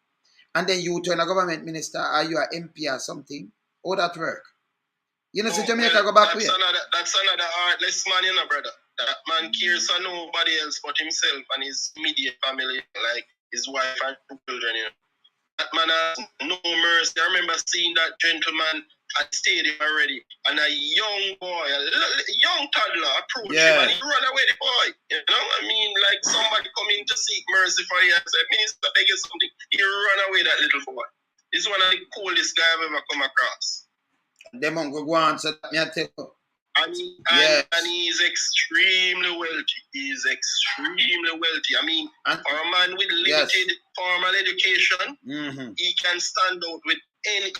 A: and then you turn a government minister or you are MP or something. How that work? You know, so Jamaica go back
E: that's another heartless man, you know, brother. That man cares for nobody else but himself and his immediate family, like his wife and two children, you know. That man has no mercy. I remember seeing that gentleman at the stadium already, and a young boy, a young toddler approached him, and he run away the boy. You know, I mean, like somebody coming to seek mercy for you and said, "Minister, beg you something." He run away that little boy. This is one of the coolest guy I've ever come across.
A: Them on go on, so me I tell you.
E: And he's extremely wealthy. He's extremely wealthy. I mean, for a man with limited formal education, he can stand out with any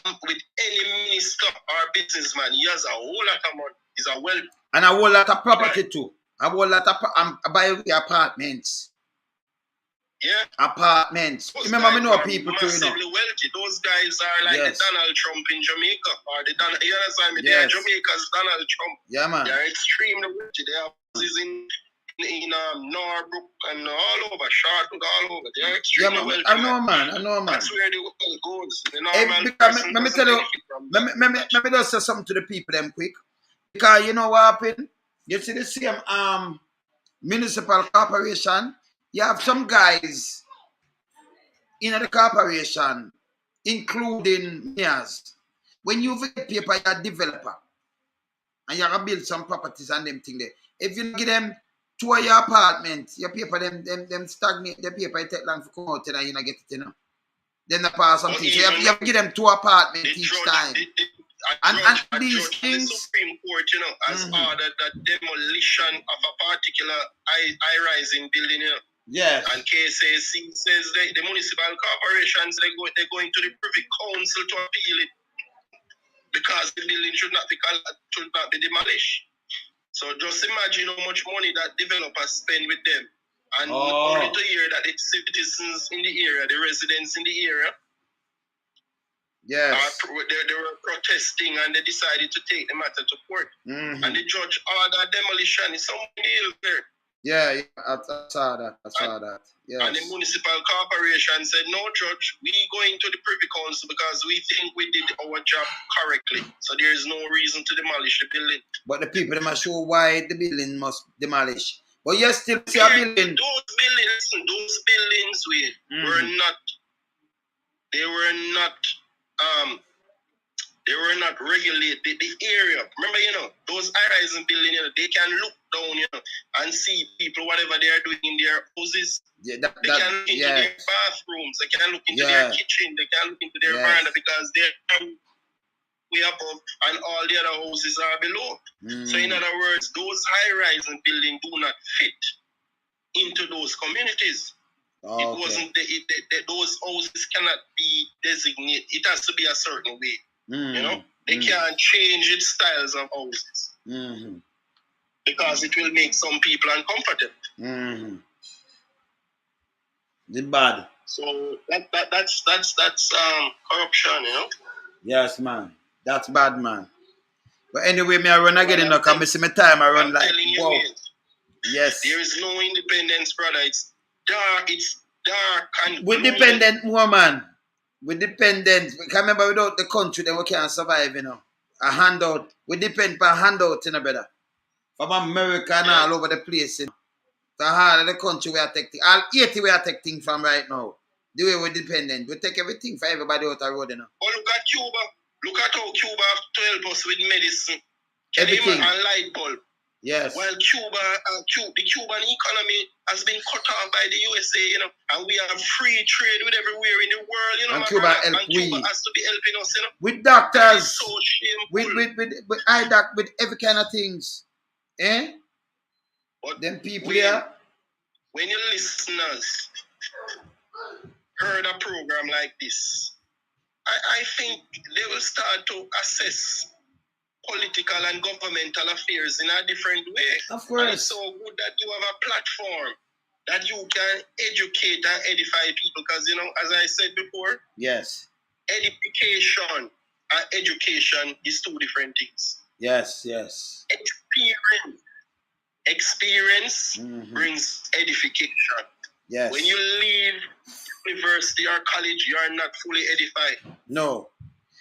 E: minister or businessman. He has a whole lot of money. He's a wealthy.
A: And a whole lot of property too. A whole lot of buy apartments.
E: Yeah.
A: Apartments.
E: Those
A: remember, me know people too, you know.
E: Massively wealthy. Those guys are like the Donald Trump in Jamaica. Or the Donald, you understand me? They are Jamaica's Donald Trump.
A: Yeah, man.
E: They are extremely wealthy. They have houses in Norbrook and all over, Charlotte, all over. They are extremely wealthy.
A: I know, man.
E: That's where the wealth goes. The
A: normal
E: person
A: let me tell you, let me just say something to the people them quick. Because you know what happened? You see the same municipal corporation. You have some guys in the corporation, including mayors. When you get paper, you're a developer. And you're going to build some properties and them thing there. If you give them two of your apartments, your paper, them stagnate, the paper, it take long to come out and you not get it, you know. Then they pass something. So you have to give them two apartments each time. And these things,
E: the Supreme Court, you know, has ordered the demolition of a particular high-rising building, you know.
A: Yes.
E: And KSAC says the municipal corporations, they're going to the Privy Council to appeal it because the building should not be demolished. So just imagine how much money that developers spend with them. And only to hear that the citizens in the area, the residents in the area, they were protesting and they decided to take the matter to court. And the judge ordered demolition. It's something else there.
A: Yeah, I saw that. Yes.
E: And the municipal corporation said, "No, judge, we going to the Privy Council because we think we did our job correctly. So there is no reason to demolish the building."
A: But the people must show why the building must demolish. But you still see a building.
E: Those buildings were not. They were not regulated. The area, remember, you know, those high-rising buildings, you know, they can look down, you know, and see people, whatever they are doing in their houses.
A: Yeah,
E: they can look into their bathrooms. They can look into their kitchen. They can look into their veranda because they're way above and all the other houses are below. So, in other words, those high-rising buildings do not fit into those communities. It wasn't those houses cannot be designated. It has to be a certain way. You know, they can't change its styles of houses because it will make some people uncomfortable.
A: The bad.
E: So that's corruption, you know.
A: Yes, man. That's bad, man. But anyway, me I run again in the come see my time I run like wow. Yes.
E: There is no independence, brother. It's dark and
A: we're dependent more, man. We dependent. Because remember, without the country, then we can't survive, you know. A handout. We depend on handout, you know, brother. From America and all over the place, you know. The heart of the country we are taking. All 80 we are taking from right now. The way we're dependent. We take everything for everybody out the road, you know.
E: But look at Cuba. Look at how Cuba have to help us with medicine.
A: Everything.
E: And light bulb.
A: Yes.
E: While the Cuban economy has been cut off by the USA, you know, and we have free trade with everywhere in the world, you know.
A: And Cuba
E: has to be helping us, you know.
A: With doctors.
E: So shameful.
A: With eye doc, with every kind of things. Eh?
E: But
A: them people here.
E: When your listeners heard a program like this, I think they will start to assess political and governmental affairs in a different way.
A: Of course.
E: And it's so good that you have a platform that you can educate and edify people. Because, you know, as I said before,
A: yes,
E: edification and education is two different things.
A: yes.
E: Experience brings edification.
A: Yes.
E: When you leave university or college, you are not fully edified.
A: No.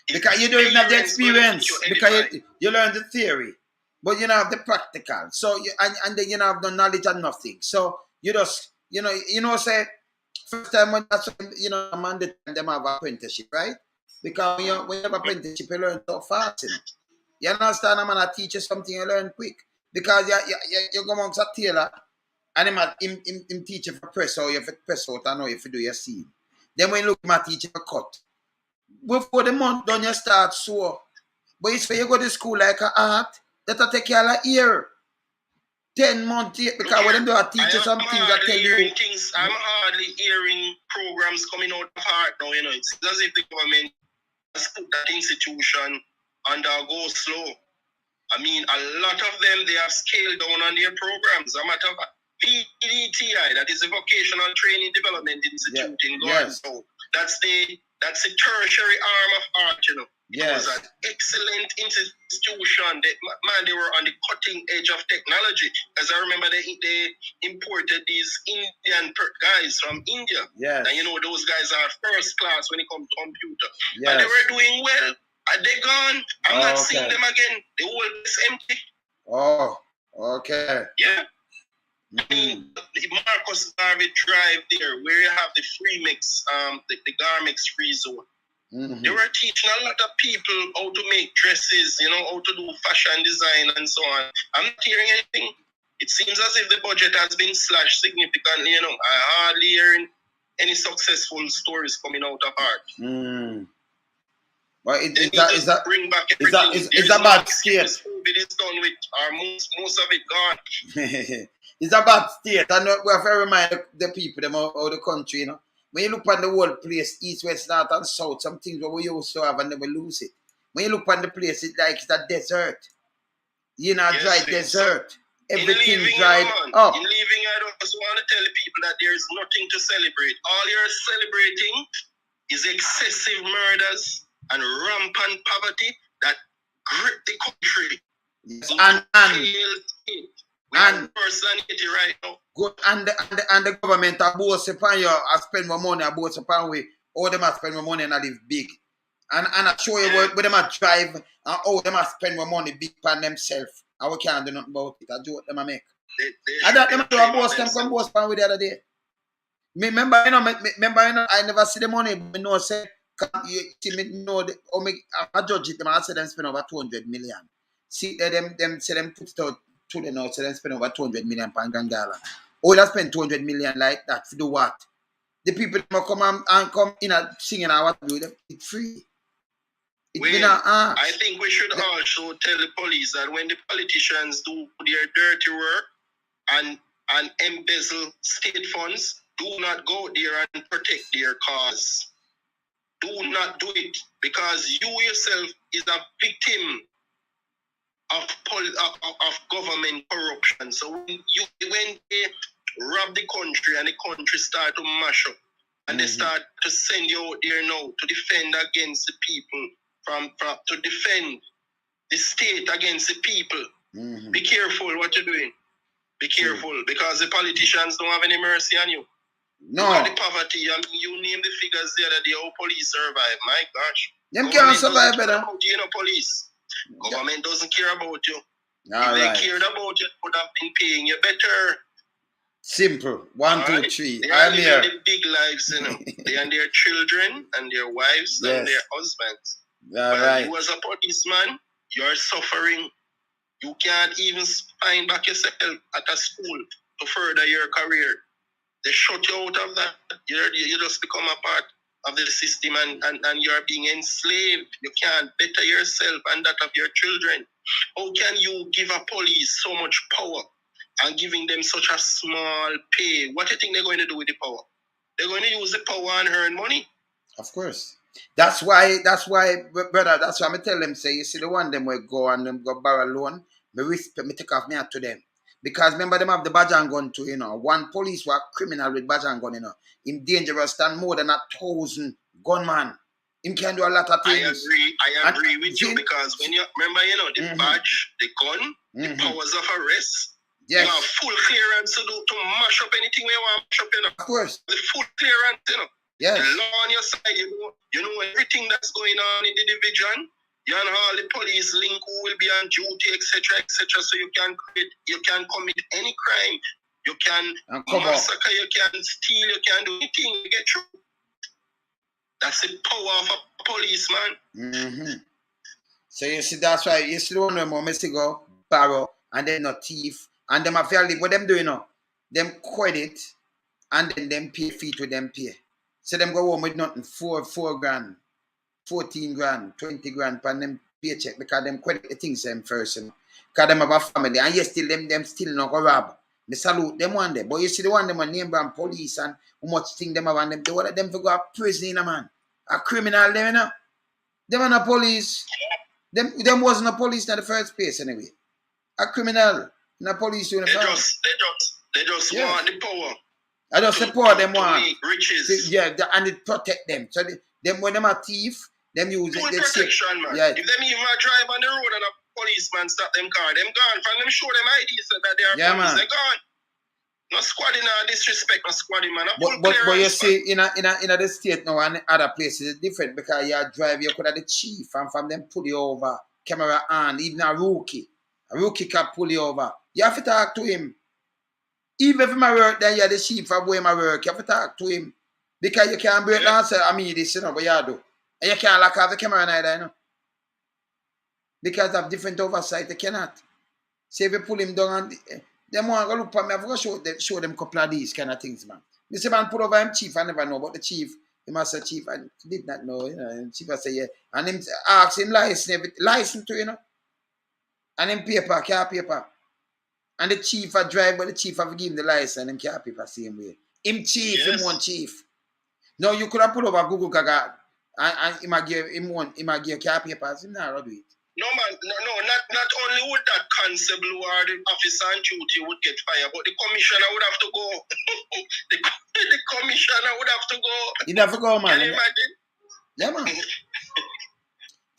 A: Because you don't have the experience. Because you learn the theory, but you don't have the practical. So you and then you don't have the knowledge and nothing. So you just say first time when that's mandate them have apprenticeship, right? Because when you have apprenticeship, you learn so fast, You understand? I'm gonna teach you something you learn quick. Because you go amongst a tailor and him teach you for press or you have to press out and know if you do your scene. Then when you look at teach you for cut. Before the month done, you start sew. But it's when you go to school like an art, that'll take you a year. 10 months, because when them do a teach you some things that tell you.
E: I'm hardly hearing programs coming out of heart now, It's as if the government has put that institution under go slow. I mean, a lot of them, they have scaled down on their programs. A matter of fact, VDTI, that is the Vocational Training Development Institute in Gordon.
A: Yes.
E: So that's the tertiary arm of art, It was an excellent institution. They were on the cutting edge of technology. As I remember, they imported these Indian guys from India.
A: Yes.
E: And those guys are first class when it comes to computer.
A: Yes.
E: And they were doing well. Are they gone? I'm not seeing them again. The whole place empty.
A: Oh, okay.
E: Yeah. I mean, the Marcus Garvey Drive there, where you have the free mix, the Garmix free zone. They were teaching a lot of people how to make dresses, how to do fashion design and so on. I'm not hearing anything. It seems as if the budget has been slashed significantly, I hardly hearing any successful stories coming out of art.
A: Well, is a bad state.
E: COVID is done with, or most of it gone.
A: It's a bad state, and we have to remind the people them of the country, When you look at the whole place, east, west, north, and south, some things what we used to have and never lose it. When you look at the place, it's like it's a desert. Dry desert. Everything dried up.
E: In leaving, I just want to tell the people that there is nothing to celebrate. All you're celebrating is excessive murders and rampant poverty that grip the country.
A: Yes.
E: And worse than it right now.
A: Good, and the government are both upon you spend more money, are both upon we all them are spend more money and live big. And I show you where them are drive and all them are spend more money big upon themselves. And we can't do nothing about it. I do what them are make. And that them do a boss them come boss upon with the other day. Remember, I never see the money, but say I judge it, I say them spend over 200 million. See them say them put it out to the north, so them spend over 200 million pound Gangala. Oh, they spend 200 million like that to do what? The people come and come in and singing and what do them. It's free.
E: I think we should also tell the police that when the politicians do their dirty work and embezzle state funds, do not go there and protect their cause. Do not do it, because you yourself is a victim of government corruption. So when they rob the country and the country start to mash up, and they start to send you out there now to defend against the people, to defend the state against the people. Be careful what you're doing. Be careful, because the politicians don't have any mercy on you.
A: No.
E: The poverty, you name the figures the other day, how police survive. My gosh.
A: Them can't survive better.
E: Police. Government doesn't care about you.
A: All
E: if
A: right.
E: they cared about you, would have been paying you better.
A: Simple. 1, 2, 3.
E: They are living the big lives, They and their children and their wives and their husbands.
A: All right.
E: You as a policeman, you're suffering. You can't even find back yourself at a school to further your career. They shut you out of that. You just become a part of the system and you're being enslaved. You can't better yourself and that of your children. How can you give a police so much power and giving them such a small pay? What do you think they're going to do with the power? They're going to use the power and earn money.
A: Of course. That's why, brother, that's why I tell them, say, you see the one them will go and them go borrow loan, me take off me out to them. Because remember them have the badge and gun too, you know. One police were criminal with badge and gun, you know. Him dangerous than more than 1,000 gunman. Him can do a lot of things.
E: I agree with you, because when you remember, you know, the badge, the gun, the powers of arrest,
A: yes,
E: you have full clearance to mash up anything we want to mash up, you know.
A: Of course.
E: The full clearance, you know.
A: Yes.
E: The law on your side, you know everything that's going on in the division. You know all the police link who will be on duty, etc., etc. So you can commit any crime, you can massacre, you can steal, you can do anything to get through. That's the power of a policeman.
A: So you see, that's why you see one more messy go borrow and then not thief and them have what them do, you know, them credit and then them pay fee to them pay. So them go home with nothing, 4 grand, 14 grand, 20 grand per them paycheck, because them credit the things them first, you know. Because them have a family, and yes, still them still not go rob. Me salute them one day. But you see the one them on name brand police and how much thing them have on them, they want them to go to prison, you know, man. A criminal them, you know. Them are not police. Them wasn't a police in the first place anyway. A criminal in a police uniform.
E: They just want the power.
A: I just support them one.
E: Riches.
A: Yeah, and it protect them. So them when them are thief, them use
E: full
A: it.
E: Protection, man.
A: Yeah.
E: If them even drive on the road and a policeman stop them car, them gone. From them show them IDs so that they are police,
A: man.
E: They gone. No squadding or disrespect, no squadding, man.
A: But you see, in the state now and other places, it's different, because you drive, you could have the chief, and from them pull you over, camera on, even a rookie can pull you over. You have to talk to him. Even if my work, then you're the chief of where my work, you have to talk to him. Because you can't break down and say, I mean this, you know, what you do. And you can't lock off the camera neither, you know. Because of different oversight, you cannot. See, if you pull him down, and them want to look at me, I've got to show them a couple of these kind of things, man. This man pull over him chief, I never know, but the chief, he must say, chief, I did not know, you know. And chief I say, yeah. And him ask him license to, you know. And him car paper. And the chief a drive, but the chief have to give him the license and him car paper same way. Him chief, yes. Him one chief. Now you could have put over Google Gaga and he might give car papers, him not do it.
E: No man, not only would that constable or the officer on duty would get fired, but the commissioner would have to go. the commissioner would have to go.
A: He'd have to go, man.
E: Can you imagine?
A: Yeah, man.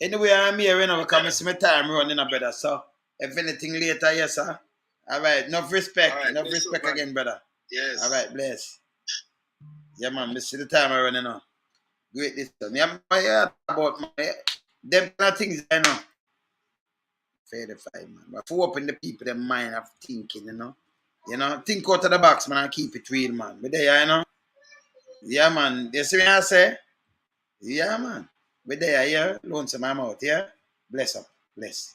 A: Anyway, I'm here, you know, because I see my time running a better. So, if anything later, yes, sir. All right, enough respect. Right, enough respect again, brother.
E: Yes.
A: All right, bless. Yeah, man, I see the time running now. Great this time. Yeah, about them kind of things, you know. Fair to fight, man. But for open the people, their mind of thinking, you know. You know, think out of the box, man, and keep it real, man. But there, you know. Yeah, man. You see what I say? Yeah, man. But there, yeah. Lonesome, I'm out, yeah. Bless up. Bless.